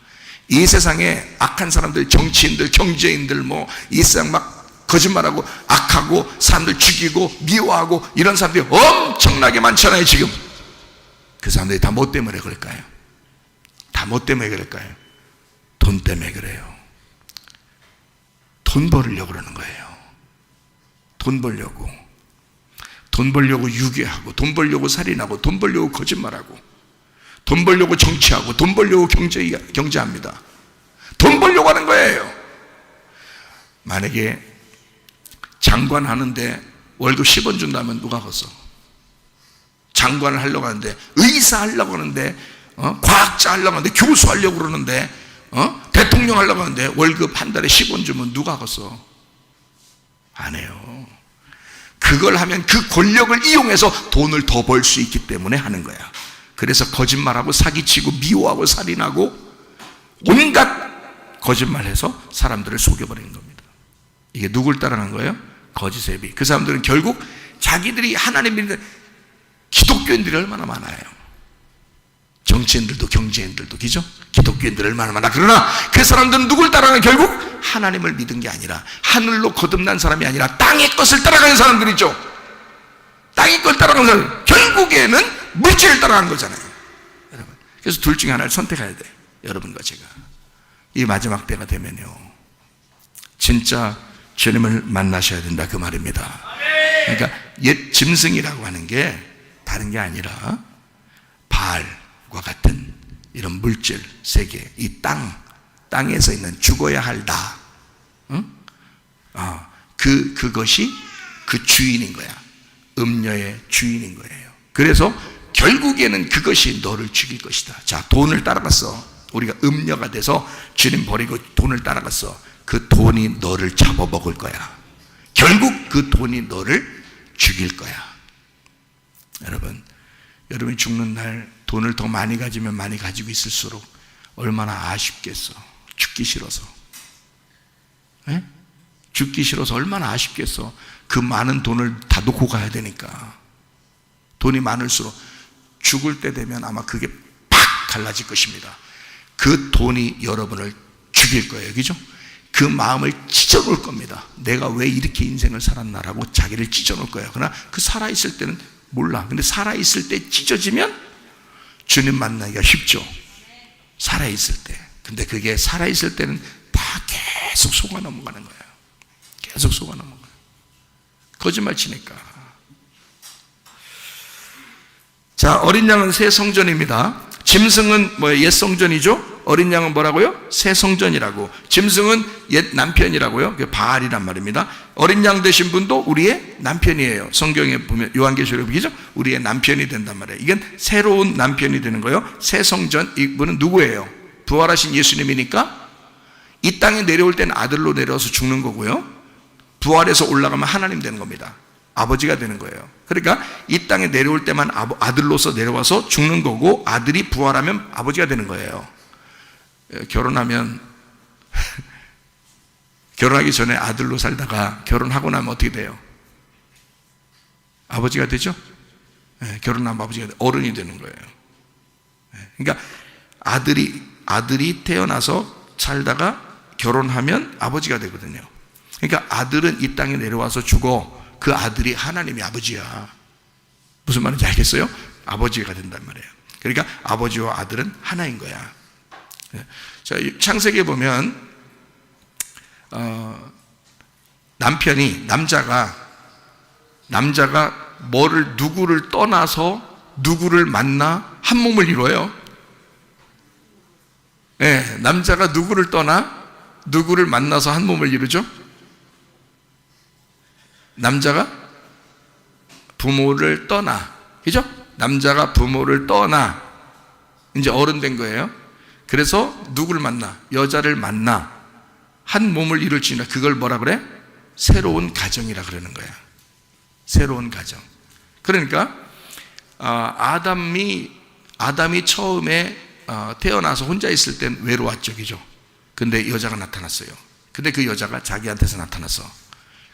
이 세상에 악한 사람들, 정치인들, 경제인들, 이 세상 막 거짓말하고 악하고 사람들 죽이고 미워하고 이런 사람들이 엄청나게 많잖아요. 지금 그 사람들이 다 뭐 때문에 그럴까요? 다 뭐 때문에 그럴까요? 돈 때문에 그래요. 돈 벌려고 그러는 거예요. 돈 벌려고 유괴하고, 돈 벌려고 살인하고, 돈 벌려고 거짓말하고, 돈 벌려고 정치하고, 돈 벌려고 경제합니다. 돈 벌려고 하는 거예요. 만약에 장관 하는데 월급 10원 준다면 누가 걷어? 장관을 하려고 하는데, 의사 하려고 하는데, 과학자 하려고 하는데, 교수 하려고 그러는데, 대통령 하려고 하는데 월급 한 달에 10원 주면 누가 걷어? 안 해요. 그걸 하면 그 권력을 이용해서 돈을 더 벌 수 있기 때문에 하는 거야. 그래서 거짓말하고 사기치고 미워하고 살인하고 온갖 거짓말해서 사람들을 속여버리는 겁니다. 이게 누굴 따라간 거예요? 거짓의 비. 그 사람들은 결국 자기들이 하나님 믿는 기독교인들이 얼마나 많아요. 정치인들도 경제인들도, 그죠? 기독교인들 얼마나 많아. 그러나 그 사람들은 누굴 따라가는, 결국 하나님을 믿은 게 아니라, 하늘로 거듭난 사람이 아니라 땅의 것을 따라가는 사람들이죠. 땅의 걸 따라가는 사람, 결국에는 물질을 따라가는 거잖아요. 여러분, 그래서 둘 중에 하나를 선택해야 돼. 여러분과 제가 이 마지막 때가 되면요, 진짜 주님을 만나셔야 된다, 그 말입니다. 그러니까 옛 짐승이라고 하는 게 다른 게 아니라 바알과 같은 이런 물질 세계, 이 땅에서 있는 죽어야 할 나, 그것이 그 주인인 거야. 음녀의 주인인 거예요. 그래서 결국에는 그것이 너를 죽일 것이다. 자, 돈을 따라갔어. 우리가 음녀가 돼서 주님 버리고 돈을 따라갔어. 그 돈이 너를 잡아먹을 거야. 결국 그 돈이 너를 죽일 거야. 여러분이 죽는 날 돈을 더 많이 가지면 많이 가지고 있을수록 얼마나 아쉽겠어. 죽기 싫어서. 에? 죽기 싫어서 얼마나 아쉽겠어. 그 많은 돈을 다 놓고 가야 되니까. 돈이 많을수록 죽을 때 되면 아마 그게 팍 갈라질 것입니다. 그 돈이 여러분을 죽일 거예요. 그죠? 그 마음을 찢어놓을 겁니다. 내가 왜 이렇게 인생을 살았나라고 자기를 찢어놓을 거예요. 그러나 그 살아있을 때는 몰라. 근데 살아있을 때 찢어지면 주님 만나기가 쉽죠. 살아있을 때. 근데 그게 살아있을 때는 다 계속 속아 넘어가는 거예요. 계속 속아 넘어가요. 거짓말 치니까. 자, 어린 양은 새 성전입니다. 짐승은 옛 성전이죠. 어린 양은 뭐라고요? 새 성전이라고. 짐승은 옛 남편이라고요. 그게 바알이란 말입니다. 어린 양 되신 분도 우리의 남편이에요. 성경에 보면 요한계시록에 보이죠? 우리의 남편이 된단 말이에요. 이건 새로운 남편이 되는 거예요. 새 성전, 이분은 누구예요? 부활하신 예수님이니까 이 땅에 내려올 때는 아들로 내려와서 죽는 거고요. 부활해서 올라가면 하나님 되는 겁니다. 아버지가 되는 거예요. 그러니까 이 땅에 내려올 때만 아들로서 내려와서 죽는 거고, 아들이 부활하면 아버지가 되는 거예요. 결혼하면 결혼하기 전에 아들로 살다가 결혼하고 나면 어떻게 돼요? 아버지가 되죠? 결혼하면 아버지가 어른이 되는 거예요. 그러니까 아들이 태어나서 살다가 결혼하면 아버지가 되거든요. 그러니까 아들은 이 땅에 내려와서 죽어. 그 아들이 하나님의 아버지야. 무슨 말인지 알겠어요? 아버지가 된단 말이에요. 그러니까 아버지와 아들은 하나인 거야. 자, 창세기에 보면 남자가 누구를 떠나서 누구를 만나 한 몸을 이뤄요. 남자가 누구를 떠나 누구를 만나서 한 몸을 이루죠? 남자가 부모를 떠나, 그죠? 남자가 부모를 떠나 이제 어른 된 거예요. 그래서 누구를 만나? 여자를 만나 한 몸을 이룰 수 있는, 그걸 뭐라 그래? 새로운 가정이라 그러는 거야. 새로운 가정. 그러니까 아담이 처음에 태어나서 혼자 있을 땐 외로웠죠, 그죠? 근데 여자가 나타났어요. 근데 그 여자가 자기한테서 나타났어.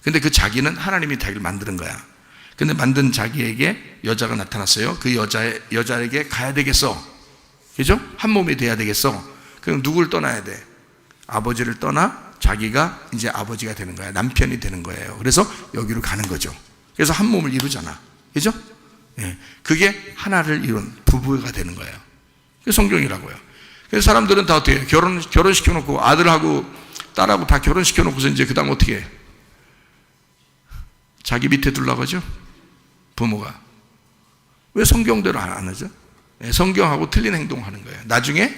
근데 그 자기는 하나님이 자기를 만드는 거야. 근데 만든 자기에게 여자가 나타났어요. 그 여자에게 가야 되겠어. 그죠? 한 몸이 돼야 되겠어. 그럼 누굴 떠나야 돼? 아버지를 떠나 자기가 이제 아버지가 되는 거야. 남편이 되는 거예요. 그래서 여기로 가는 거죠. 그래서 한 몸을 이루잖아. 그죠? 그게 하나를 이룬 부부가 되는 거예요. 그게 성경이라고요. 그래서 사람들은 다 어떻게 해요? 결혼시켜놓고 아들하고 딸하고 다 결혼시켜놓고서 이제 그 다음 어떻게 해? 자기 밑에 둘라고 하죠? 부모가. 왜 성경대로 안 하죠? 성경하고 틀린 행동하는 거예요. 나중에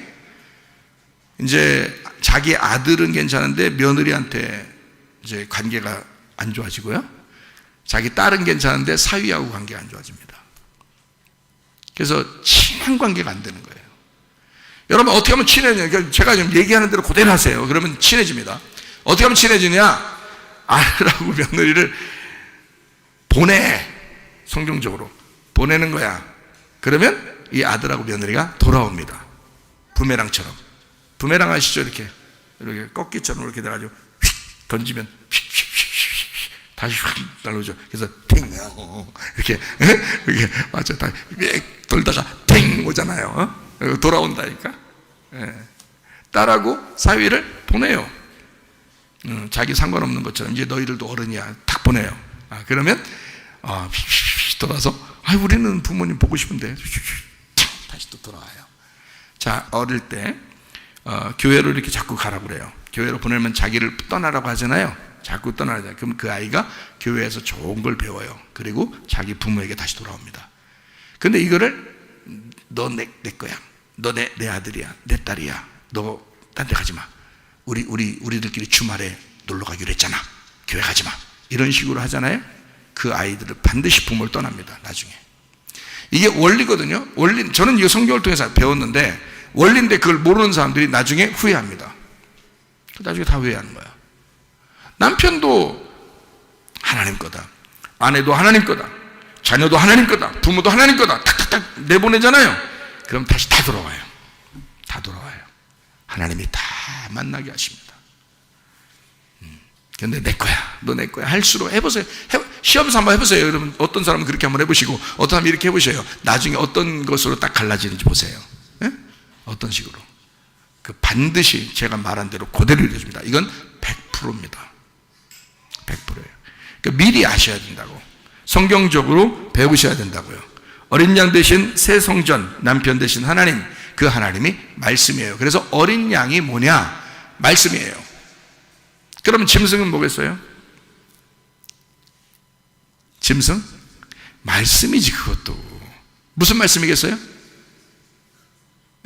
이제 자기 아들은 괜찮은데 며느리한테 이제 관계가 안 좋아지고요. 자기 딸은 괜찮은데 사위하고 관계가 안 좋아집니다. 그래서 친한 관계가 안 되는 거예요. 여러분 어떻게 하면 친해지냐? 그러니까 제가 지금 얘기하는 대로 그대로 하세요. 그러면 친해집니다. 어떻게 하면 친해지냐? 아들하고 며느리를 보내. 성경적으로 보내는 거야. 그러면 이 아들하고 며느리가 돌아옵니다. 부메랑처럼. 부메랑 아시죠? 이렇게 꺾기처럼 이렇게 돼가지고 휙 던지면 휙 다시 휙 날라오죠. 그래서 탱 이렇게 맞죠? 다 돌다가 탱 오잖아요. 돌아온다니까. 딸하고 사위를 보내요. 자기 상관없는 것처럼 이제 너희들도 어른이야. 탁 보내요. 그러면 돌아서 우리는 부모님 보고 싶은데 다시 또 돌아와요. 자, 어릴 때 교회로 이렇게 자꾸 가라고 그래요. 교회로 보내면 자기를 떠나라고 하잖아요. 자꾸 떠나자. 그럼 그 아이가 교회에서 좋은 걸 배워요. 그리고 자기 부모에게 다시 돌아옵니다. 근데 이거를 너 내 거야. 너 내 아들이야. 내 딸이야. 너 딴 데 가지 마. 우리들끼리 주말에 놀러 가기로 했잖아. 교회 가지 마. 이런 식으로 하잖아요. 그 아이들을 반드시 부모를 떠납니다. 나중에. 이게 원리거든요. 원리, 저는 이 성경을 통해서 배웠는데 원리인데 그걸 모르는 사람들이 나중에 후회합니다. 나중에 다 후회하는 거야. 남편도 하나님 거다. 아내도 하나님 거다. 자녀도 하나님 거다. 부모도 하나님 거다. 탁탁탁 내보내잖아요. 그럼 다시 다 돌아와요. 다 돌아와요. 하나님이 다 만나게 하십니다. 근데 내 거야, 너 내 거야 할수록 해보세요. 시험삼아 한번 해보세요. 여러분 어떤 사람은 그렇게 한번 해보시고 어떤 사람은 이렇게 해보셔요. 나중에 어떤 것으로 딱 갈라지는지 보세요. 어떤 식으로. 그 반드시 제가 말한 대로 그대로 이루어집니다. 이건 100%입니다. 100%예요. 그러니까 미리 아셔야 된다고. 성경적으로 배우셔야 된다고요. 어린 양 대신 새 성전, 남편 대신 하나님, 그 하나님이 말씀이에요. 그래서 어린 양이 뭐냐? 말씀이에요. 그러면 짐승은 뭐겠어요? 짐승? 말씀이지. 그것도 무슨 말씀이겠어요?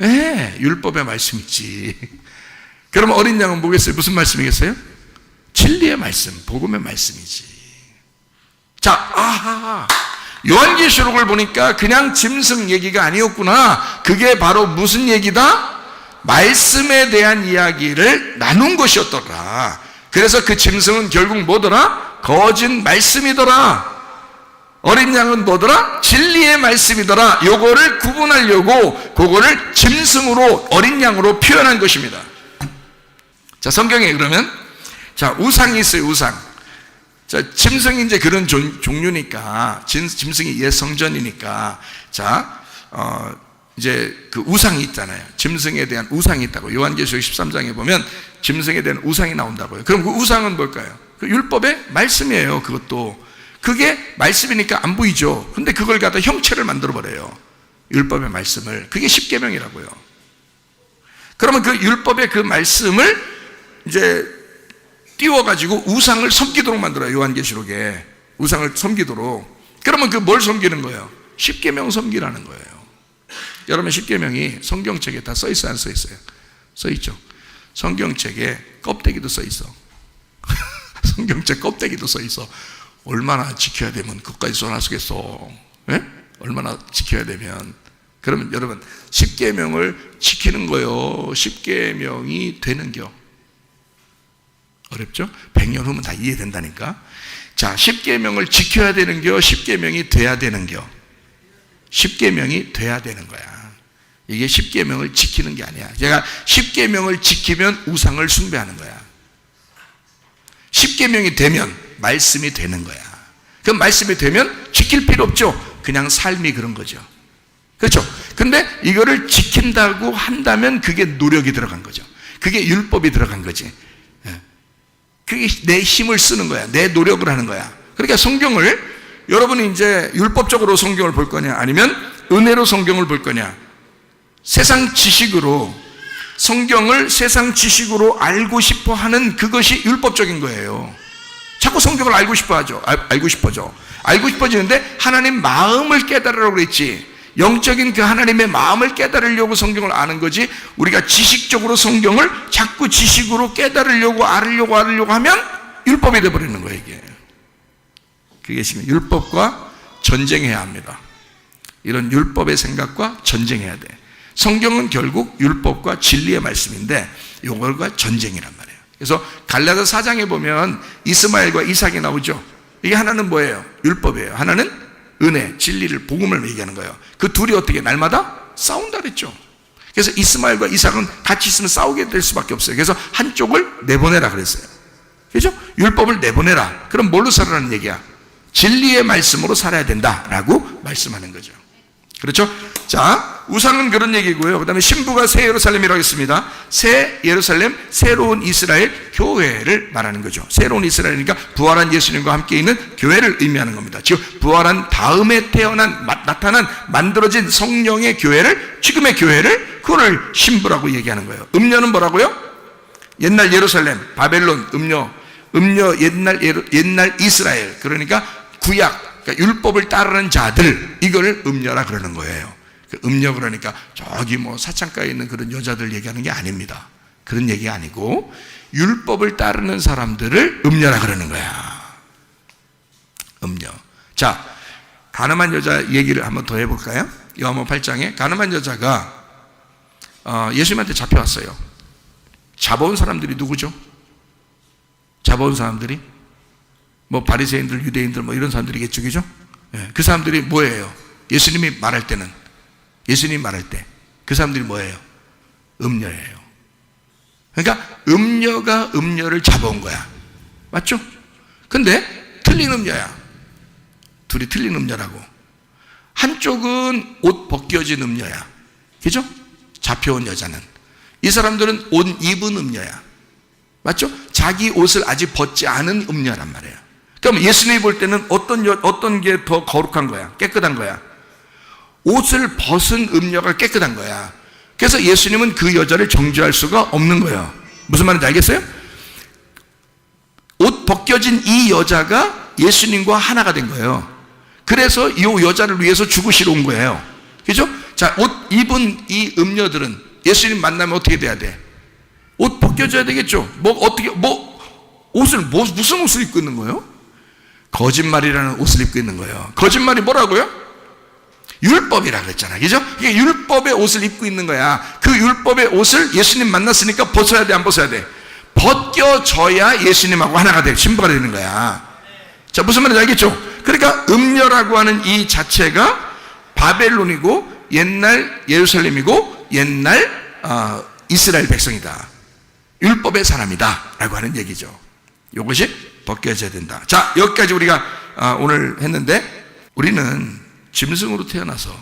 예, 율법의 말씀이지. 그럼 어린 양은 뭐겠어요? 무슨 말씀이겠어요? 진리의 말씀, 복음의 말씀이지. 자, 아하, 요한계시록을 보니까 그냥 짐승 얘기가 아니었구나. 그게 바로 무슨 얘기다? 말씀에 대한 이야기를 나눈 것이었더라. 그래서 그 짐승은 결국 뭐더라? 거짓 말씀이더라. 어린 양은 뭐더라? 진리의 말씀이더라. 요거를 구분하려고 그거를 짐승으로, 어린 양으로 표현한 것입니다. 자, 성경에 그러면 자, 우상이 있어요. 우상. 자, 짐승이 이제 그런 종류니까, 짐승이 옛 성전이니까, 자, 이제 그 우상이 있잖아요. 짐승에 대한 우상이 있다고. 요한계시록 13장에 보면 짐승에 대한 우상이 나온다고요. 그럼 그 우상은 뭘까요? 그 율법의 말씀이에요. 그것도. 그게 말씀이니까 안 보이죠. 근데 그걸 갖다 형체를 만들어버려요. 율법의 말씀을. 그게 십계명이라고요. 그러면 그 율법의 그 말씀을 이제 띄워가지고 우상을 섬기도록 만들어요. 요한계시록에. 우상을 섬기도록. 그러면 그 뭘 섬기는 거예요? 십계명 섬기라는 거예요. 여러분, 십계명이 성경책에 다 써있어요? 안 써있어요? 써있죠. 성경책에 껍데기도 써있어. 성경책 껍데기도 써있어. 얼마나 지켜야 되면 그것까지 써놨겠어. 예? 얼마나 지켜야 되면. 그러면 여러분, 십계명을 지키는 거요, 십계명이 되는겨. 어렵죠? 100년 후면 다 이해된다니까. 자, 십계명을 지켜야 되는겨, 십계명이 돼야 되는겨. 십계명이 돼야 되는 거야. 이게 십계명을 지키는 게 아니야. 제가 십계명을 지키면 우상을 숭배하는 거야. 십계명이 되면 말씀이 되는 거야. 그 말씀이 되면 지킬 필요 없죠. 그냥 삶이 그런 거죠. 그렇죠? 근데 이거를 지킨다고 한다면 그게 노력이 들어간 거죠. 그게 율법이 들어간 거지. 그게 내 힘을 쓰는 거야. 내 노력을 하는 거야. 그러니까 성경을 여러분이 이제 율법적으로 성경을 볼 거냐, 아니면 은혜로 성경을 볼 거냐. 세상 지식으로, 성경을 세상 지식으로 알고 싶어 하는 그것이 율법적인 거예요. 자꾸 성경을 알고 싶어 하죠. 알고 싶어져. 알고 싶어지는데 하나님 마음을 깨달으라고 그랬지. 영적인 그 하나님의 마음을 깨달으려고 성경을 아는 거지, 우리가 지식적으로 성경을 자꾸 지식으로 깨달으려고 알으려고 하면 율법이 되어버리는 거예요. 이게. 그게 지금 율법과 전쟁해야 합니다. 이런 율법의 생각과 전쟁해야 돼. 성경은 결국 율법과 진리의 말씀인데 이걸과 전쟁이란 말이에요. 그래서 갈라디아 4장에 보면 이스마엘과 이삭이 나오죠. 이게 하나는 뭐예요? 율법이에요. 하나는 은혜, 진리를, 복음을 얘기하는 거예요. 그 둘이 어떻게 날마다 싸운다 그랬죠. 그래서 이스마엘과 이삭은 같이 있으면 싸우게 될 수밖에 없어요. 그래서 한쪽을 내보내라 그랬어요. 그렇죠? 율법을 내보내라. 그럼 뭘로 살아라는 얘기야? 진리의 말씀으로 살아야 된다라고 말씀하는 거죠. 그렇죠? 자, 우상은 그런 얘기고요. 그 다음에 신부가 새 예루살렘이라고 했습니다. 새 예루살렘, 새로운 이스라엘 교회를 말하는 거죠. 새로운 이스라엘이니까 부활한 예수님과 함께 있는 교회를 의미하는 겁니다. 즉 부활한 다음에 태어난, 나타난, 만들어진 성령의 교회를, 지금의 교회를, 그거를 신부라고 얘기하는 거예요. 음녀는 뭐라고요? 옛날 예루살렘, 바벨론, 음녀 옛날 이스라엘, 그러니까 구약, 그러니까 율법을 따르는 자들, 이걸 음녀라 그러는 거예요. 음녀 그러니까 저기 뭐 사창가에 있는 그런 여자들 얘기하는 게 아닙니다. 그런 얘기가 아니고 율법을 따르는 사람들을 음녀라 그러는 거야. 음녀. 자, 가늠한 여자 얘기를 한번 더 해볼까요? 요한복음 8장에 가늠한 여자가 예수님한테 잡혀왔어요. 잡아온 사람들이 누구죠? 잡아온 사람들이 뭐 바리새인들, 유대인들 뭐 이런 사람들이겠죠, 그죠? 예, 그 사람들이 뭐예요? 예수님이 말할 때 그 사람들이 뭐예요? 음녀예요. 그러니까 음녀가 음녀를 잡아온 거야. 맞죠? 근데 틀린 음녀야. 둘이 틀린 음녀라고. 한쪽은 옷 벗겨진 음녀야. 그죠? 잡혀온 여자는. 이 사람들은 옷 입은 음녀야. 맞죠? 자기 옷을 아직 벗지 않은 음녀란 말이에요. 그럼 예수님이 볼 때는 어떤 게 더 거룩한 거야? 깨끗한 거야? 옷을 벗은 음녀가 깨끗한 거야. 그래서 예수님은 그 여자를 정죄할 수가 없는 거예요. 무슨 말인지 알겠어요? 옷 벗겨진 이 여자가 예수님과 하나가 된 거예요. 그래서 이 여자를 위해서 죽으시러 온 거예요. 그죠? 자, 옷 입은 이 음녀들은 예수님 만나면 어떻게 돼야 돼? 옷 벗겨줘야 되겠죠. 무슨 옷을 입고 있는 거예요? 거짓말이라는 옷을 입고 있는 거예요. 거짓말이 뭐라고요? 율법이라 그랬잖아. 그죠? 이게 율법의 옷을 입고 있는 거야. 그 율법의 옷을 예수님 만났으니까 벗어야 돼, 안 벗어야 돼? 벗겨져야 예수님하고 하나가 돼. 신부가 되는 거야. 자, 무슨 말인지 알겠죠? 그러니까 음녀라고 하는 이 자체가 바벨론이고 옛날 예루살렘이고 옛날 이스라엘 백성이다. 율법의 사람이다 라고 하는 얘기죠. 이것이 벗겨져야 된다. 자, 여기까지 우리가 오늘 했는데, 우리는 짐승으로 태어나서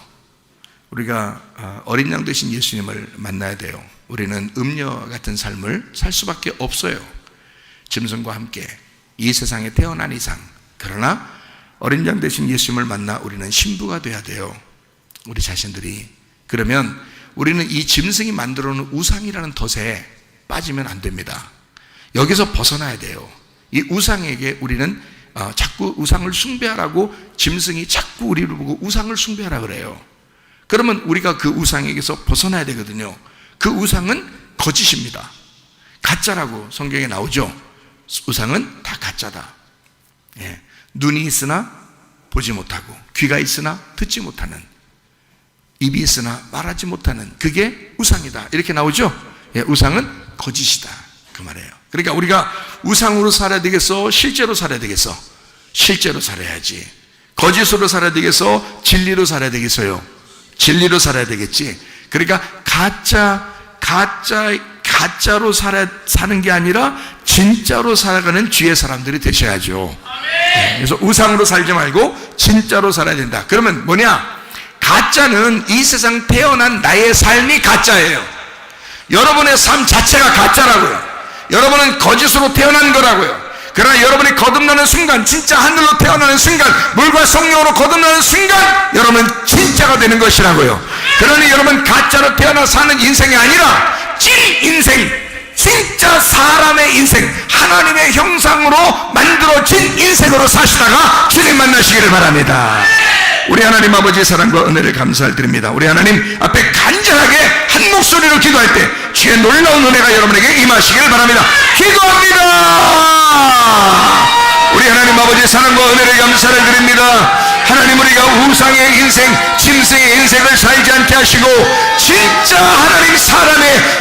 우리가 어린 양 되신 예수님을 만나야 돼요. 우리는 음녀 같은 삶을 살 수밖에 없어요. 짐승과 함께 이 세상에 태어난 이상. 그러나 어린 양 되신 예수님을 만나 우리는 신부가 돼야 돼요. 우리 자신들이. 그러면 우리는 이 짐승이 만들어 놓은 우상이라는 덫에 빠지면 안 됩니다. 여기서 벗어나야 돼요. 이 우상에게 우리는 자꾸 우상을 숭배하라고, 짐승이 자꾸 우리를 보고 우상을 숭배하라 그래요. 그러면 우리가 그 우상에게서 벗어나야 되거든요. 그 우상은 거짓입니다. 가짜라고 성경에 나오죠. 우상은 다 가짜다. 예. 눈이 있으나 보지 못하고, 귀가 있으나 듣지 못하는, 입이 있으나 말하지 못하는, 그게 우상이다. 이렇게 나오죠. 예, 우상은 거짓이다. 그 말이에요. 그러니까 우리가 우상으로 살아야 되겠어? 실제로 살아야 되겠어? 실제로 살아야지. 거짓으로 살아야 되겠어? 진리로 살아야 되겠어요? 진리로 살아야 되겠지. 그러니까 가짜로 사는 게 아니라 진짜로 살아가는 주의 사람들이 되셔야죠. 네, 그래서 우상으로 살지 말고 진짜로 살아야 된다. 그러면 뭐냐? 가짜는 이 세상 태어난 나의 삶이 가짜예요. 여러분의 삶 자체가 가짜라고요. 여러분은 거짓으로 태어난 거라고요. 그러나 여러분이 거듭나는 순간, 진짜 하늘로 태어나는 순간, 물과 성령으로 거듭나는 순간 여러분은 진짜가 되는 것이라고요. 그러니 여러분 가짜로 태어나 사는 인생이 아니라 찐 인생, 진짜 사람의 인생, 하나님의 형상으로 만들어진 인생으로 사시다가 주님 만나시기를 바랍니다. 우리 하나님 아버지의 사랑과 은혜를 감사드립니다. 우리 하나님 앞에 간절하게 한 목소리로 기도할 때 주의 놀라운 은혜가 여러분에게 임하시기를 바랍니다. 기도합니다. 우리 하나님 아버지의 사랑과 은혜를 감사를 드립니다. 하나님, 우리가 우상의 인생, 짐승의 인생을 살지 않게 하시고 진짜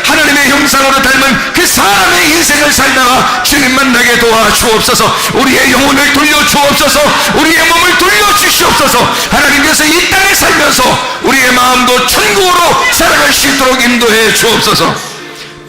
하나님의 형상으로 닮은 그 사람의 인생을 살다가 주님 만나게 도와주옵소서. 우리의 영혼을 돌려주옵소서. 우리의 몸을 돌려주시옵소서. 하나님께서 이 땅에 살면서 우리의 마음도 천국으로 살아갈 수 있도록 인도해 주옵소서.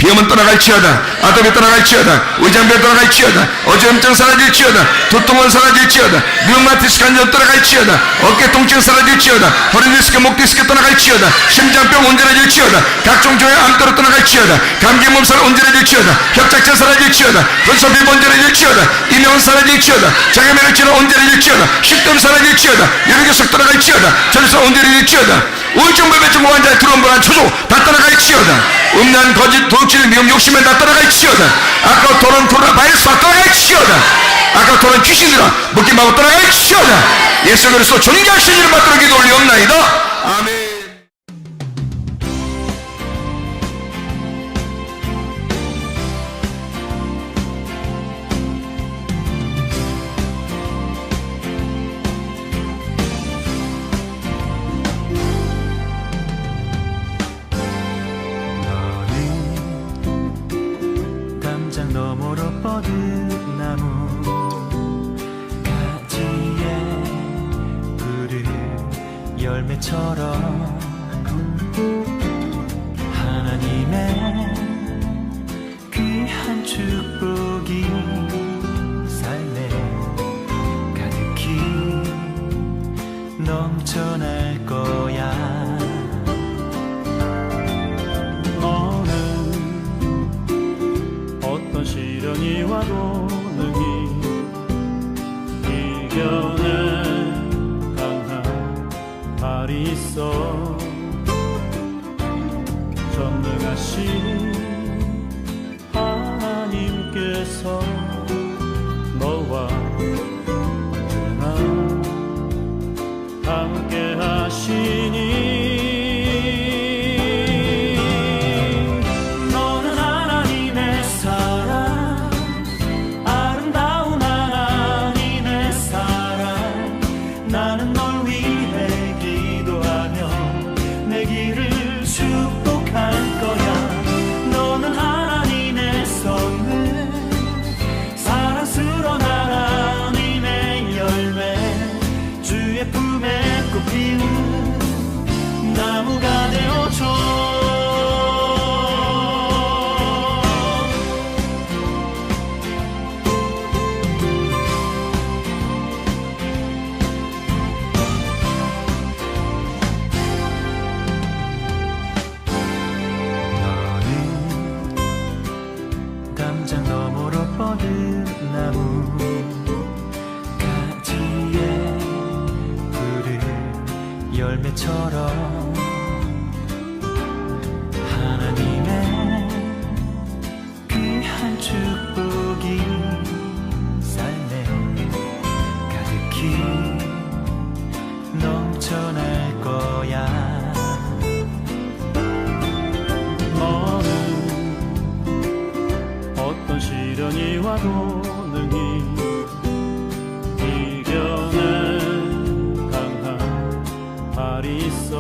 비염은 떠나갈지어다, 아담이 떠나갈지어다, 의장병 떠나갈지어다, 어지럼증 사라질지어다, 두통은 사라질지어다, 류마티스 간염 떠나갈지어다, 어깨 통증 사라질지어다, 허리 디스크, 목 디스크 떠나갈지어다, 심장병 온전해질지어다, 각종 종의 암도로 떠나갈지어다, 감기 몸살 온전해질지어다, 협착증 사라질지어다, 분소비 온전해질지어다, 이명은 사라질지어다, 장애면역질환 온전해질지어다, 식도염 사라질지어다, 뇌경색 떠나갈지어다, 전립선 온전해질지어다, 우울증, 불면증 환자의 들어온 불안, 초조 다 떠나갈지어다, 음란, 거짓, 도둑질, 미움, 욕심에 다 떠나갈지어다, 아까 도는 코로나 바이러스 다 떠나갈지어다, 아까 도는 귀신들아 묶임하고 떠나갈지어다. 예수 그리스도 존귀하신 이름 받들어 기도 올리옵나이다. 아멘. 너머로 뻗은 나무 가지에 푸른 열매처럼 하나님의 귀한 축복이 삶에 가득히 넘쳐날 거야. 시련이 와도 능히 이겨낼 강한 발이 있어. 전능하신 하나님께서 너와 언제나 함께 하시니 거듭나무 가지에 푸른 열매처럼 하나님의 귀한 축복이 삶에 가득히 넘쳐날 거야. 너는 어떤 시련이 와도 능히 이겨낼 강한 발이 있어.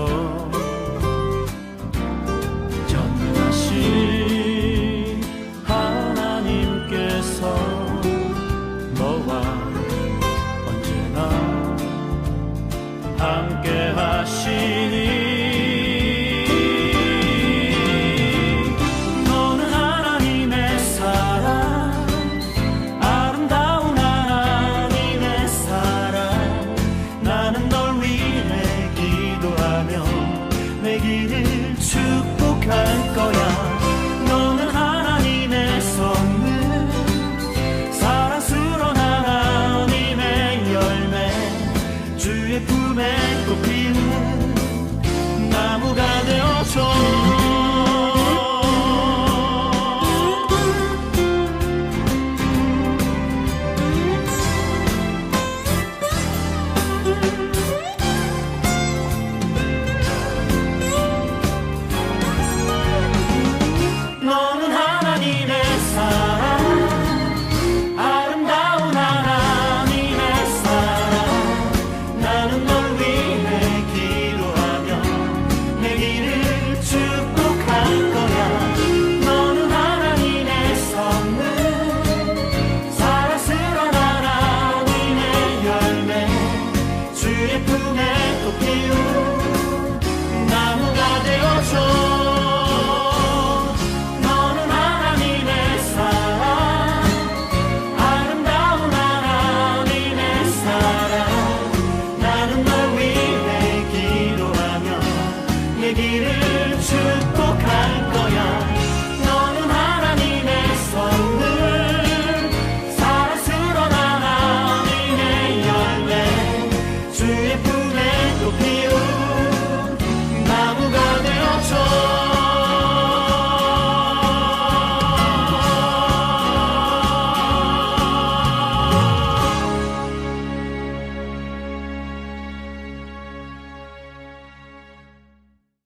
전능하신 하나님께서